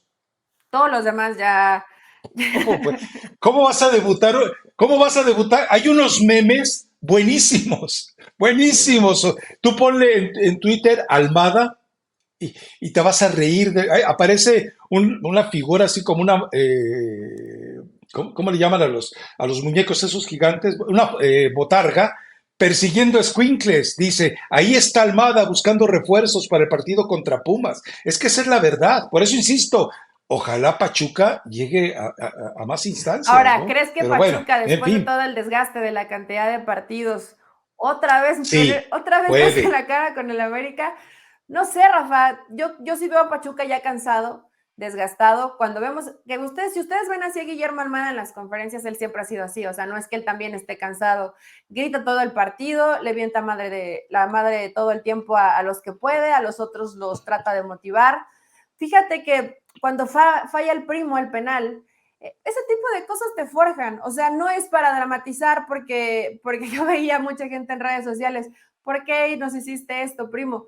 Todos los demás ya. ¿Cómo vas a debutar? ¿Cómo vas a debutar? Hay unos memes buenísimos. Tú ponle en Twitter Almada y te vas a reír. Aparece una figura así como una... ¿Cómo le llaman a los muñecos esos gigantes? Una botarga persiguiendo escuincles. Dice, ahí está Almada buscando refuerzos para el partido contra Pumas. Es que esa es la verdad. Por eso insisto, ojalá Pachuca llegue a más instancias. Ahora, ¿no? ¿crees que pero Pachuca, bueno, después de todo el desgaste de la cantidad de partidos, otra vez hace la cara con el América? No sé, Rafa, yo sí veo a Pachuca ya cansado. desgastado. Cuando vemos que si ustedes ven así a Guillermo Almada en las conferencias, él siempre ha sido así, o sea, no es que él también esté cansado, grita todo el partido, le vienta la madre todo el tiempo a los que puede, a los otros los trata de motivar. Fíjate que cuando falla el Primo el penal, ese tipo de cosas te forjan, o sea, no es para dramatizar porque yo veía mucha gente en redes sociales, ¿por qué nos hiciste esto, Primo?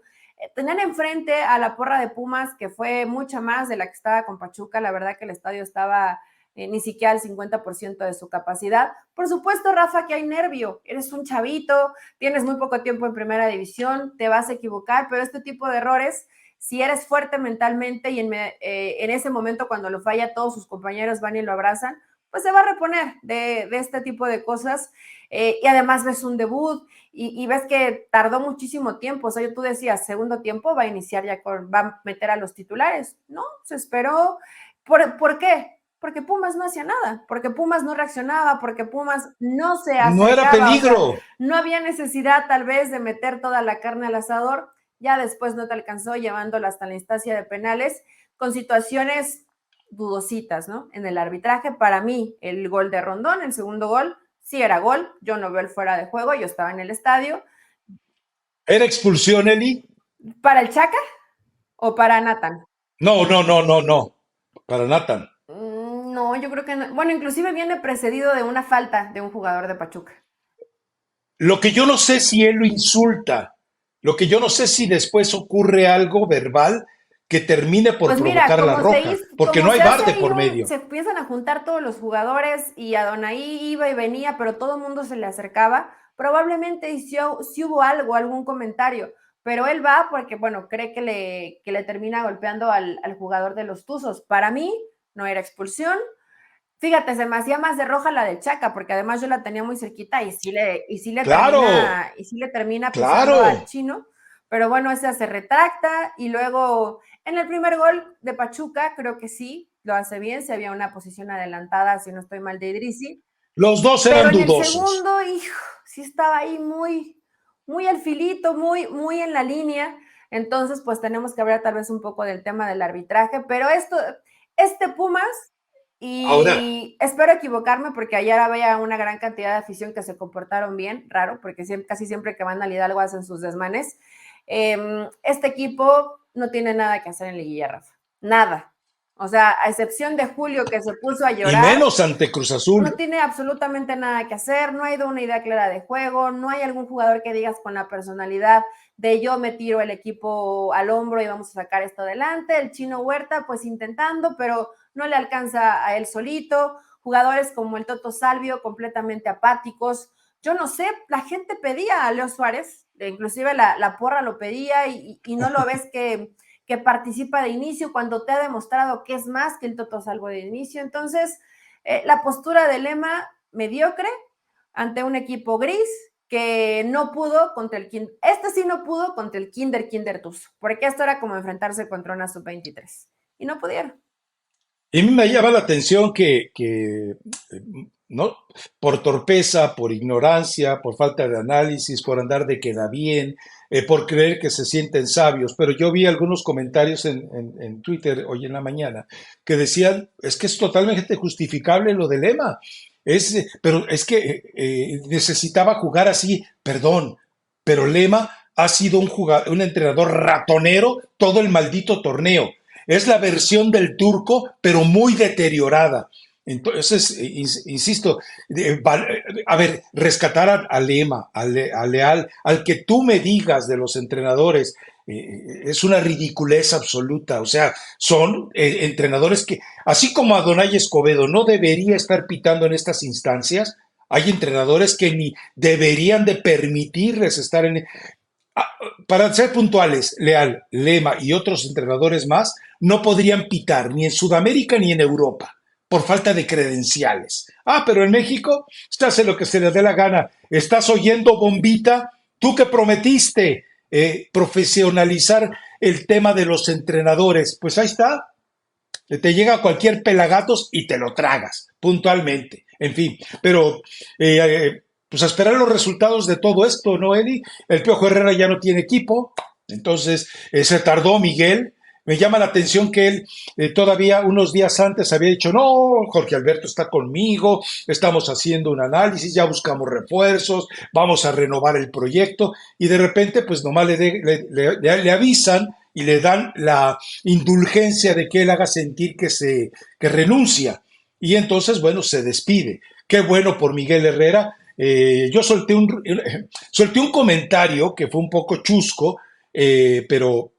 Tener enfrente a la porra de Pumas, que fue mucha más de la que estaba con Pachuca, la verdad que el estadio estaba ni siquiera al 50% de su capacidad. Por supuesto, Rafa, que hay nervio, eres un chavito, tienes muy poco tiempo en primera división, te vas a equivocar, pero este tipo de errores, si eres fuerte mentalmente y en ese momento cuando lo falla, todos sus compañeros van y lo abrazan, pues se va a reponer de este tipo de cosas. Y además ves un debut y ves que tardó muchísimo tiempo. O sea, tú decías, segundo tiempo va a iniciar ya va a meter a los titulares. No, se esperó. ¿Por qué? Porque Pumas no hacía nada, porque Pumas no reaccionaba, porque Pumas no se acercaba. No era peligro. O sea, no había necesidad tal vez de meter toda la carne al asador. Ya después no te alcanzó llevándola hasta la instancia de penales con situaciones dudositas, ¿no? En el arbitraje, para mí, el gol de Rondón, el segundo gol, sí era gol, yo no veo el fuera de juego, yo estaba en el estadio. ¿Era expulsión, Eli? ¿Para el Chaca o para Nathan? No, para Nathan. No, yo creo que no. Bueno, inclusive viene precedido de una falta de un jugador de Pachuca. Lo que yo no sé si él lo insulta, lo que yo no sé si después ocurre algo verbal que termine por pues mira, provocar la roja, porque no hay VAR de por medio. Se empiezan a juntar todos los jugadores y Adonai iba y venía, pero todo el mundo se le acercaba. Probablemente sí hubo algún comentario, pero él va porque, bueno, cree que le termina golpeando al jugador de los Tuzos. Para mí no era expulsión. Fíjate, se me hacía más de roja la del Chaca, porque además yo la tenía muy cerquita y sí le termina pisando al chino. Pero bueno, esa se retracta y luego en el primer gol de Pachuca, creo que sí, lo hace bien, se había una posición adelantada, si no estoy mal, de Idrisi. Los dos eran dudosos. Pero en el segundo, hijo, sí estaba ahí muy, muy al filito, muy, muy en la línea. Entonces, pues tenemos que hablar tal vez un poco del tema del arbitraje, pero este Pumas, y ahora, espero equivocarme porque ayer había una gran cantidad de afición que se comportaron bien, raro, porque casi siempre que van al Hidalgo hacen sus desmanes. Este equipo no tiene nada que hacer en liguilla, Rafa. Nada. O sea, a excepción de Julio que se puso a llorar. Y menos ante Cruz Azul. No tiene absolutamente nada que hacer, no hay una idea clara de juego, no hay algún jugador que digas con la personalidad de yo me tiro el equipo al hombro y vamos a sacar esto adelante. El Chino Huerta pues intentando, pero no le alcanza a él solito. Jugadores como el Toto Salvio completamente apáticos. Yo no sé, la gente pedía a Leo Suárez, inclusive la porra lo pedía y no lo ves que participa de inicio cuando te ha demostrado que es más que el Toto Salvo de inicio. Entonces, la postura de Lema mediocre ante un equipo gris que no pudo contra el Kinder. Este sí no pudo contra el Kinder Tuzo, porque esto era como enfrentarse contra una sub-23 y no pudieron. Y a mí me llama la atención que ¿no? Por torpeza, por ignorancia, por falta de análisis, por andar de queda bien, por creer que se sienten sabios. Pero yo vi algunos comentarios en Twitter hoy en la mañana que decían, es que es totalmente justificable lo de Lema, pero es que necesitaba jugar así, perdón, pero Lema ha sido un entrenador ratonero todo el maldito torneo. Es la versión del turco, pero muy deteriorada. Entonces, insisto, a ver, rescatar a Lema, a Leal, al que tú me digas de los entrenadores, es una ridiculez absoluta. O sea, son entrenadores que, así como Adonai Escobedo no debería estar pitando en estas instancias, hay entrenadores que ni deberían de permitirles estar en... Para ser puntuales, Leal, Lema y otros entrenadores más no podrían pitar ni en Sudamérica ni en Europa por falta de credenciales. Pero en México se hace lo que se les dé la gana. ¿Estás oyendo, bombita? Tú que prometiste profesionalizar el tema de los entrenadores, pues ahí está. Te llega cualquier pelagatos y te lo tragas, puntualmente. En fin, pero pues a esperar los resultados de todo esto, ¿no, Eli? El Piojo Herrera ya no tiene equipo, entonces se tardó Miguel. Me llama la atención que él todavía unos días antes había dicho, no, Jorge Alberto está conmigo, estamos haciendo un análisis, ya buscamos refuerzos, vamos a renovar el proyecto, y de repente pues nomás le avisan y le dan la indulgencia de que él haga sentir que renuncia. Y entonces, bueno, se despide. Qué bueno por Miguel Herrera. Yo solté un comentario que fue un poco chusco, pero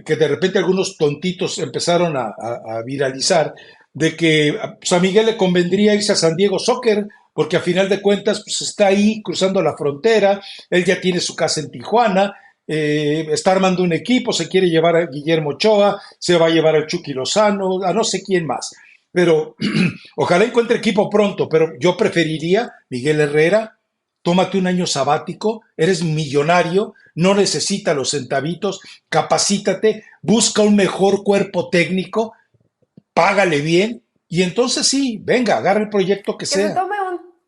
que de repente algunos tontitos empezaron a viralizar, de que pues, a Miguel le convendría irse a San Diego Soccer, porque a final de cuentas pues, está ahí cruzando la frontera, él ya tiene su casa en Tijuana, está armando un equipo, se quiere llevar a Guillermo Ochoa, se va a llevar al Chucky Lozano, a no sé quién más. Pero ojalá encuentre equipo pronto, pero yo preferiría, Miguel Herrera, tómate un año sabático, eres millonario, no necesitas los centavitos, capacítate, busca un mejor cuerpo técnico, págale bien, y entonces sí, venga, agarra el proyecto que Que se sea. tome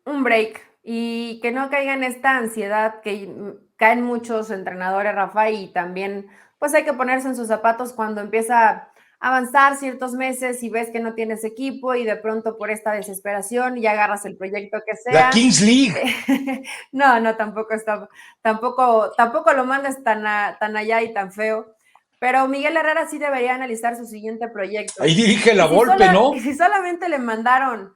un break y que no caiga en esta ansiedad que caen muchos entrenadores, Rafa, y también pues hay que ponerse en sus zapatos cuando empieza a avanzar ciertos meses y ves que no tienes equipo y de pronto por esta desesperación ya agarras el proyecto que La sea. Kings League. No, tampoco lo mandes tan allá y tan feo. Pero Miguel Herrera sí debería analizar su siguiente proyecto. Ahí dirige la Volpe, ¿no? Y si solamente le mandaron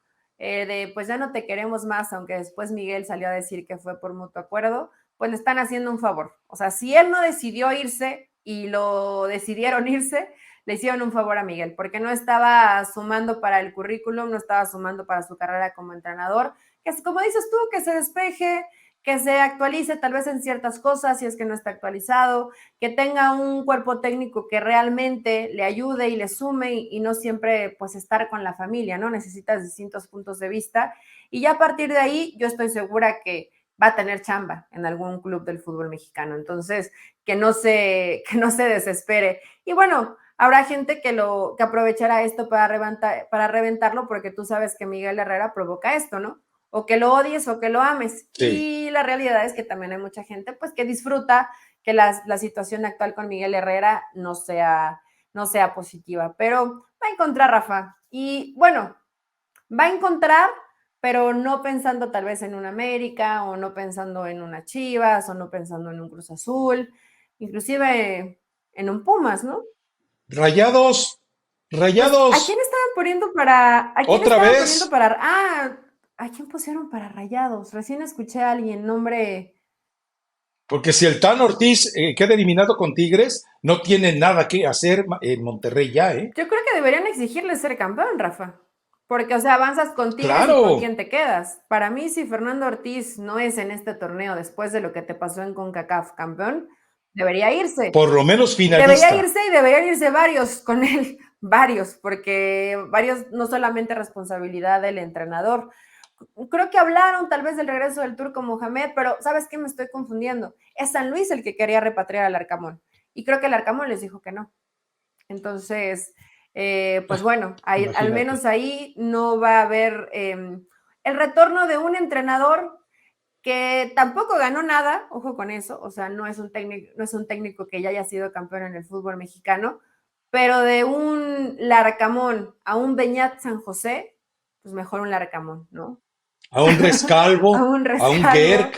pues ya no te queremos más, aunque después Miguel salió a decir que fue por mutuo acuerdo, pues le están haciendo un favor. O sea, si él no decidió irse y lo decidieron irse, le hicieron un favor a Miguel, porque no estaba sumando para el currículum, no estaba sumando para su carrera como entrenador, que es como dices tú, que se despeje, que se actualice tal vez en ciertas cosas, si es que no está actualizado, que tenga un cuerpo técnico que realmente le ayude y le sume y no siempre pues estar con la familia, ¿no? Necesitas distintos puntos de vista y ya a partir de ahí yo estoy segura que va a tener chamba en algún club del fútbol mexicano, entonces que no se desespere. Y bueno, habrá gente que aprovechará esto para reventarlo porque tú sabes que Miguel Herrera provoca esto, ¿no? O que lo odies o que lo ames. Sí. Y la realidad es que también hay mucha gente pues que disfruta que la situación actual con Miguel Herrera no sea positiva, pero va a encontrar, Rafa. Y bueno, va a encontrar, pero no pensando tal vez en un América o no pensando en una Chivas o no pensando en un Cruz Azul, inclusive en un Pumas, ¿no? Rayados. Pues, ¿a quién estaban poniendo para? ¿Otra vez? ¿A quién pusieron para Rayados? Recién escuché a alguien, nombre. Porque si el Tan Ortiz queda eliminado con Tigres, no tiene nada que hacer en Monterrey ya, ¿eh? Yo creo que deberían exigirle ser campeón, Rafa. Porque, o sea, avanzas con Tigres ¡Claro! y con quién te quedas. Para mí, si Fernando Ortiz no es en este torneo, después de lo que te pasó en CONCACAF campeón, debería irse. Por lo menos finalista. Debería irse y deberían irse varios con él. Varios, porque varios no solamente responsabilidad del entrenador. Creo que hablaron tal vez del regreso del Turco Mohamed, pero ¿sabes qué? Me estoy confundiendo. Es San Luis el que quería repatriar al Arcamón. Y creo que el Arcamón les dijo que no. Entonces, pues bueno, al menos ahí no va a haber el retorno de un entrenador que tampoco ganó nada, ojo con eso, o sea, no es un técnico que ya haya sido campeón en el fútbol mexicano, pero de un Larcamón a un Beñat San José, pues mejor un Larcamón, ¿no? A un Rescalvo, a un Gerg,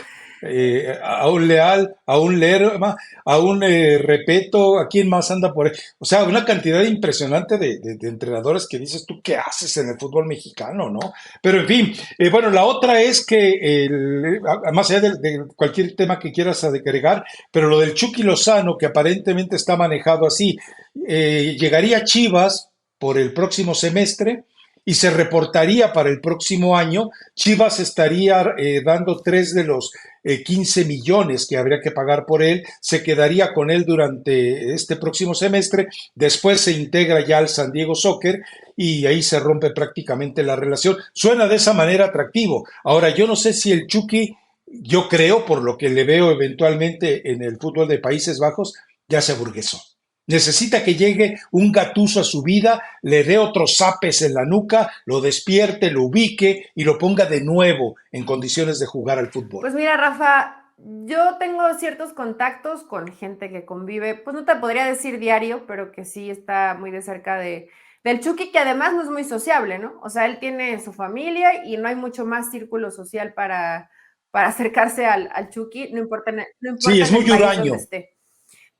a un Leal, a un Lerma, a un Repeto, ¿a quién más anda por ahí? O sea, una cantidad impresionante de entrenadores que dices tú, ¿qué haces en el fútbol mexicano, no? Pero en fin, bueno, la otra es que, más allá de cualquier tema que quieras agregar, pero lo del Chucky Lozano, que aparentemente está manejado así, llegaría a Chivas por el próximo semestre, y se reportaría para el próximo año. Chivas estaría dando 3 de los 15 millones que habría que pagar por él, se quedaría con él durante este próximo semestre, después se integra ya al San Diego Soccer y ahí se rompe prácticamente la relación. Suena de esa manera atractivo. Ahora, yo no sé si el Chucky, yo creo, por lo que le veo eventualmente en el fútbol de Países Bajos, ya se aburguesó. Necesita que llegue un Gattuso a su vida, le dé otros zapes en la nuca, lo despierte, lo ubique y lo ponga de nuevo en condiciones de jugar al fútbol. Pues mira, Rafa, yo tengo ciertos contactos con gente que convive, pues no te podría decir diario, pero que sí está muy de cerca del Chucky, que además no es muy sociable, ¿no? O sea, él tiene su familia y no hay mucho más círculo social para acercarse al Chucky, no Sí, importa es en el muy país donde huraño. esté.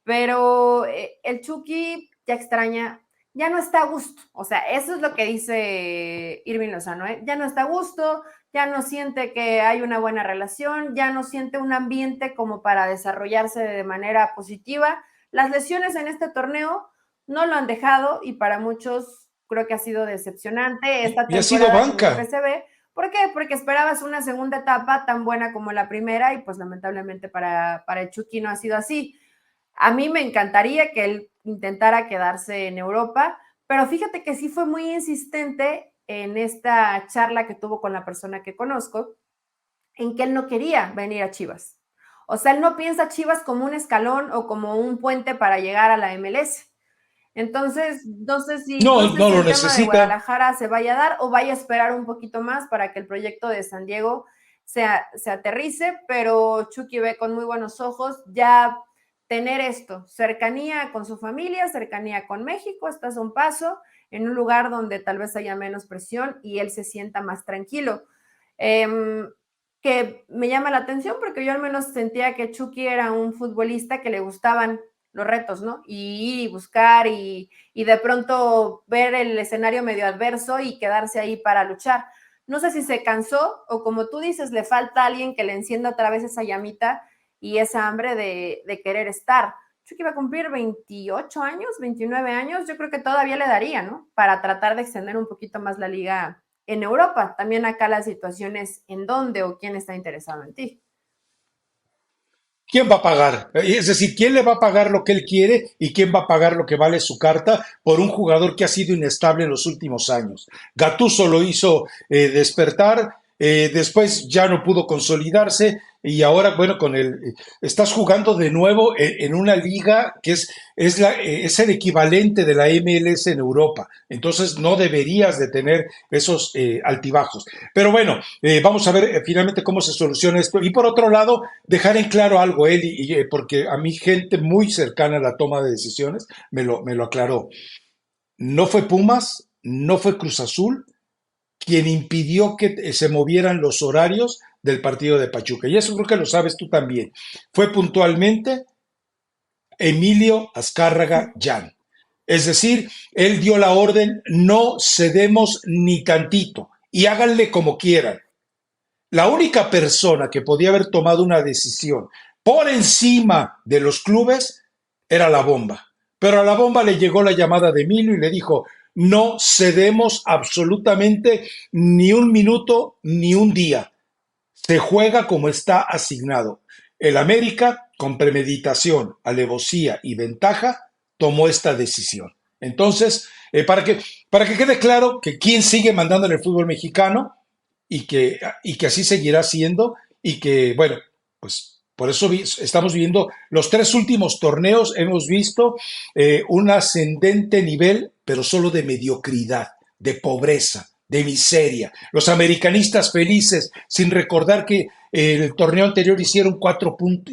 Pero el Chucky ya extraña, ya no está a gusto. O sea, eso es lo que dice Irving Lozano, ¿eh? Ya no está a gusto, ya no siente que hay una buena relación, ya no siente un ambiente como para desarrollarse de manera positiva. Las lesiones en este torneo no lo han dejado y para muchos creo que ha sido decepcionante esta Y ha sido temporada con el banca. PSV. ¿Por qué? Porque esperabas una segunda etapa tan buena como la primera y pues lamentablemente para el Chucky no ha sido así. A mí me encantaría que él intentara quedarse en Europa, pero fíjate que sí fue muy insistente en esta charla que tuvo con la persona que conozco, en que él no quería venir a Chivas. O sea, él no piensa a Chivas como un escalón o como un puente para llegar a la MLS. Entonces, no No, sé no si lo el tema de necesita. Guadalajara se vaya a dar o vaya a esperar un poquito más para que el proyecto de San Diego se aterrice, pero Chucky ve con muy buenos ojos ya tener esto, cercanía con su familia, cercanía con México, estás a un paso en un lugar donde tal vez haya menos presión y él se sienta más tranquilo. Que me llama la atención porque yo al menos sentía que Chucky era un futbolista que le gustaban los retos, ¿no? Y ir y buscar y de pronto ver el escenario medio adverso y quedarse ahí para luchar. No sé si se cansó o como tú dices, le falta alguien que le encienda otra vez esa llamita y esa hambre de querer estar. Chucky va a cumplir 28 años, 29 años, yo creo que todavía le daría, ¿no? Para tratar de extender un poquito más la liga en Europa. También acá la situación es en dónde o quién está interesado en ti. ¿Quién va a pagar? Es decir, ¿quién le va a pagar lo que él quiere y quién va a pagar lo que vale su carta por un jugador que ha sido inestable en los últimos años? Gattuso lo hizo despertar, después ya no pudo consolidarse y ahora, bueno, estás jugando de nuevo en una liga que es el equivalente de la MLS en Europa. Entonces no deberías de tener esos altibajos. Pero bueno, vamos a ver finalmente cómo se soluciona esto. Y por otro lado, dejar en claro algo, él, porque a mí gente muy cercana a la toma de decisiones me lo aclaró. No fue Pumas, no fue Cruz Azul quien impidió que se movieran los horarios del partido de Pachuca. Y eso creo que lo sabes tú también. Fue puntualmente Emilio Azcárraga Llán. Es decir, él dio la orden, no cedemos ni tantito y háganle como quieran. La única persona que podía haber tomado una decisión por encima de los clubes era la bomba. Pero a la bomba le llegó la llamada de Emilio y le dijo, no cedemos absolutamente ni un minuto ni un día. Se juega como está asignado. El América, con premeditación, alevosía y ventaja, tomó esta decisión. Entonces, para que quede claro que quién sigue mandando en el fútbol mexicano y que así seguirá siendo y que, bueno, pues por eso estamos viendo los tres últimos torneos, hemos visto un ascendente nivel, pero solo de mediocridad, de pobreza, de miseria. Los americanistas felices, sin recordar que el torneo anterior hicieron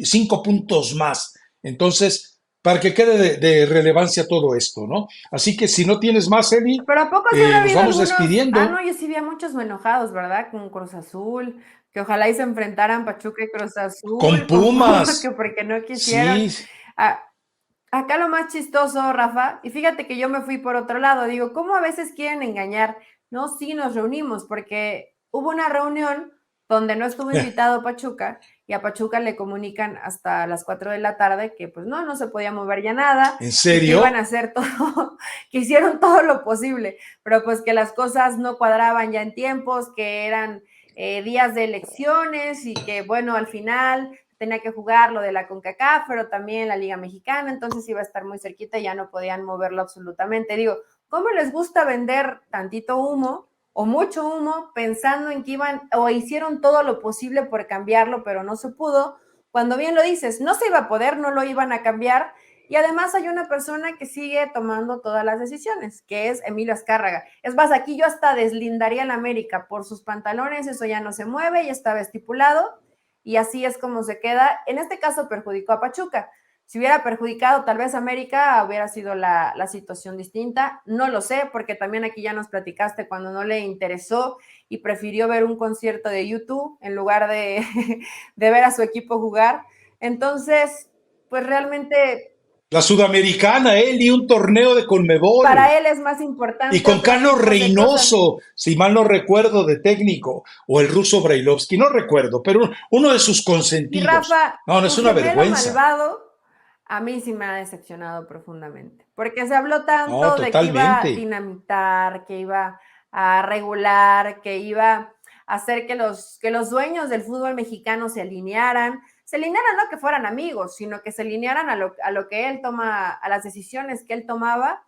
5 puntos más. Entonces, para que quede de relevancia todo esto, ¿no? Así que si no tienes más, Eli, Pero ¿a poco sí habrá nos habido vamos algunos? Ah, despidiendo no, yo sí vi a muchos enojados, ¿verdad? Con Cruz Azul, que ojalá y se enfrentaran Pachuca y Cruz con Azul, con Pumas. Pumas, que porque no quisieron. Sí, Ah, acá lo más chistoso, Rafa, y fíjate que yo me fui por otro lado, digo, ¿cómo a veces quieren engañar? No, sí nos reunimos, porque hubo una reunión donde no estuvo invitado Pachuca y a Pachuca le comunican hasta las 4 de la tarde que pues no se podía mover ya nada ¿en y que iban a serio? hacer todo, que hicieron todo lo posible, pero pues que las cosas no cuadraban ya en tiempos, que eran días de elecciones y que bueno, al final tenía que jugar lo de la CONCACAF, pero también la Liga Mexicana, entonces iba a estar muy cerquita y ya no podían moverlo absolutamente. Digo, ¿cómo les gusta vender tantito humo o mucho humo pensando en que iban o hicieron todo lo posible por cambiarlo, pero no se pudo? Cuando bien lo dices, no se iba a poder, no lo iban a cambiar. Y además hay una persona que sigue tomando todas las decisiones, que es Emilio Azcárraga. Es más, aquí yo hasta deslindaría a la América por sus pantalones, eso ya no se mueve, ya estaba estipulado. y así es como se queda. En este caso perjudicó a Pachuca. Si hubiera perjudicado tal vez a América, hubiera sido la situación distinta. No lo sé, porque también aquí ya nos platicaste cuando no le interesó y prefirió ver un concierto de YouTube en lugar de, de ver a su equipo jugar. Entonces, pues realmente La Sudamericana, él y un torneo de Conmebol. para él es más Y importante con otro Carlos tipo de cosas. Reynoso, si mal no recuerdo, de técnico, o el ruso Brailovsky, no recuerdo, pero uno de sus Y consentidos. Rafa, No, no es tu una gemelo vergüenza. malvado a mí sí me ha decepcionado profundamente, porque se habló No, tanto de que iba a totalmente. dinamitar, que iba a regular, que iba a hacer que los dueños del fútbol mexicano se alinearan no que fueran amigos, sino que se alinearan a lo que él toma, a las decisiones que él tomaba,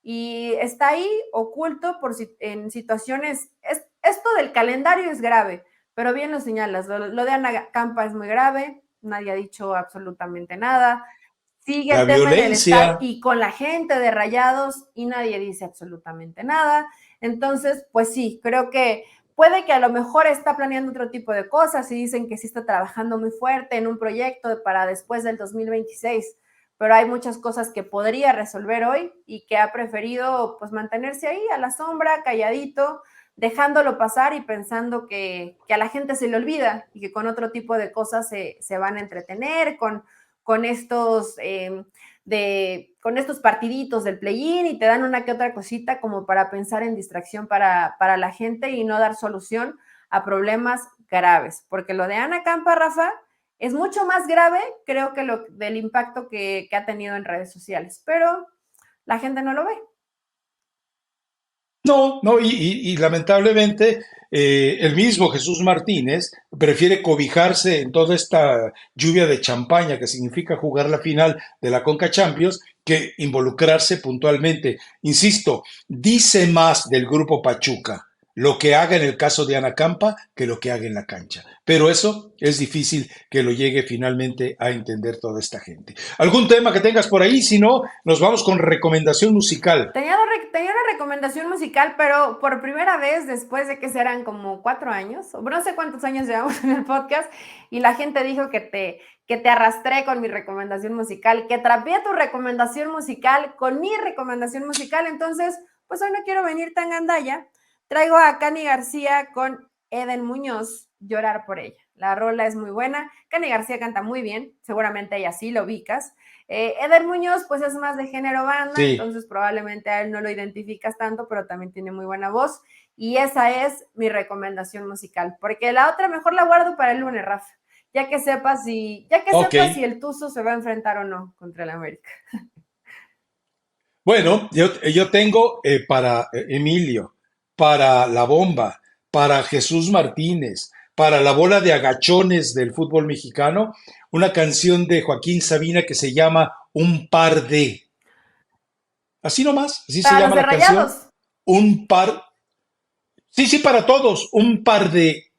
y está ahí oculto en situaciones, esto del calendario es grave, pero bien lo señalas, lo de Ana Campa es muy grave, nadie ha dicho absolutamente nada. Sigue La el tema en el estadio violencia. y con la gente de Rayados y nadie dice absolutamente nada. Entonces, pues sí, creo que puede que a lo mejor está planeando otro tipo de cosas y dicen que sí está trabajando muy fuerte en un proyecto para después del 2026, pero hay muchas cosas que podría resolver hoy y que ha preferido pues mantenerse ahí a la sombra, calladito, dejándolo pasar y pensando que a la gente se le olvida y que con otro tipo de cosas se van a entretener, con estos con estos partiditos del play-in y te dan una que otra cosita como para pensar en distracción para la gente y no dar solución a problemas graves. Porque lo de Ana Campa, Rafa, es mucho más grave, creo que lo del impacto que ha tenido en redes sociales, pero la gente no lo ve. No, no, y lamentablemente el mismo Jesús Martínez prefiere cobijarse en toda esta lluvia de champaña que significa jugar la final de la Conca Champions que involucrarse puntualmente. Insisto, dice más del grupo Pachuca lo que haga en el caso de Ana Campa que lo que haga en la cancha. Pero eso es difícil que lo llegue finalmente a entender toda esta gente. ¿Algún tema que tengas por ahí? Si no, nos vamos con recomendación musical. Tenía una recomendación musical, pero por primera vez después de que serán como 4 años, o no sé cuántos años llevamos en el podcast, y la gente dijo que te arrastré con mi recomendación musical, que trapeé tu recomendación musical con mi recomendación musical, entonces, pues hoy no quiero venir tan gandalla. Traigo a Cani García con Eden Muñoz, Llorar por ella. La rola es muy buena. Cani García canta muy bien, seguramente ella sí lo ubicas. Eder Muñoz, pues es más de género banda, Sí, entonces probablemente a él no lo identificas tanto, pero también tiene muy buena voz. Y esa es mi recomendación musical, porque la otra mejor la guardo para el lunes, Rafa, ok. sepas si el Tuzo se va a enfrentar o no contra el América. Bueno, yo tengo para Emilio, para La Bomba, para Jesús Martínez, para la bola de agachones del fútbol mexicano, una canción de Joaquín Sabina que se llama Un par de. Así nomás, así se Para los llama de la canción. Rayados. Un par. Sí, sí, para todos. Un par de.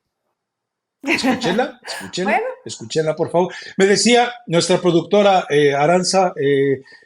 Escúchenla, escúchenla, Bueno, escúchenla, por favor. Me decía nuestra productora Aranza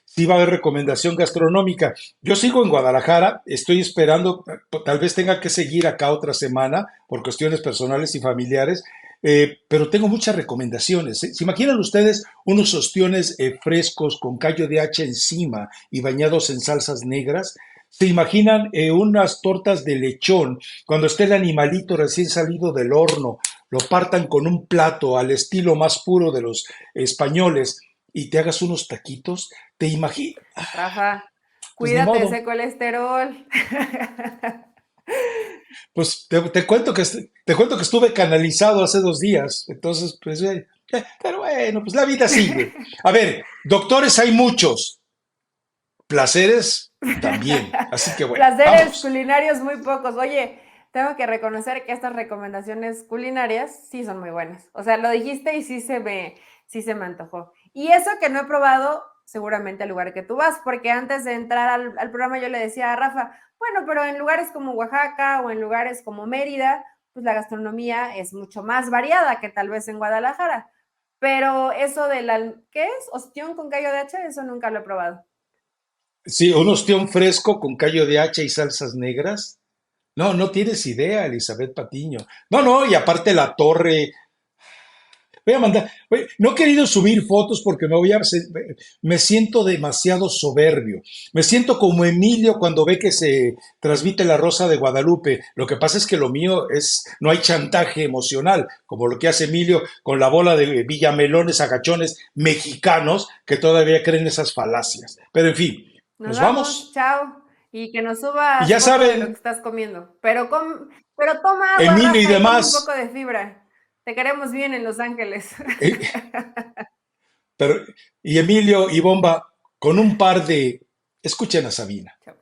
si va a haber recomendación gastronómica. Yo sigo en Guadalajara, estoy esperando, tal vez tenga que seguir acá otra semana por cuestiones personales y familiares, pero tengo muchas recomendaciones. ¿Se imaginan ustedes unos ostiones frescos con callo de hacha encima y bañados en salsas negras? ¿Se imaginan unas tortas de lechón cuando esté el animalito recién salido del horno? Lo partan con un plato al estilo más puro de los españoles y te hagas unos taquitos, te imaginas, Rafa, pues ni cuídate de modo. ese colesterol. Pues te cuento que estuve canalizado hace 2 días, entonces, pues, pero bueno, pues la vida sigue. A ver, doctores hay muchos, placeres también, así que bueno, Placeres vámonos. culinarios muy pocos. Oye, tengo que reconocer que estas recomendaciones culinarias sí son muy buenas. O sea, lo dijiste y sí se me antojó. Y eso que no he probado, seguramente al lugar que tú vas, porque antes de entrar al programa yo le decía a Rafa, bueno, pero en lugares como Oaxaca o en lugares como Mérida, pues la gastronomía es mucho más variada que tal vez en Guadalajara. Pero eso ¿qué es? Ostión con callo de hacha, eso nunca lo he probado. Sí, un ostión fresco con callo de hacha y salsas negras. No, no tienes idea, Elizabeth Patiño. No, no, y aparte la torre. voy a mandar. No he querido subir fotos porque me siento demasiado soberbio. Me siento como Emilio cuando ve que se transmite La Rosa de Guadalupe. Lo que pasa es que lo mío no hay chantaje emocional, como lo que hace Emilio con la bola de villamelones, agachones mexicanos que todavía creen esas falacias. Pero en fin, Nos nos vamos, vamos. chao. Y que nos Y subas ya foto de lo que saben, estás comiendo. Pero toma agua, Emilio y Rafa, y come un poco demás. de fibra. Te queremos bien en Los Ángeles. eh, pero, y Emilio y Bomba, con un par de... Escuchen a Sabina. Chao.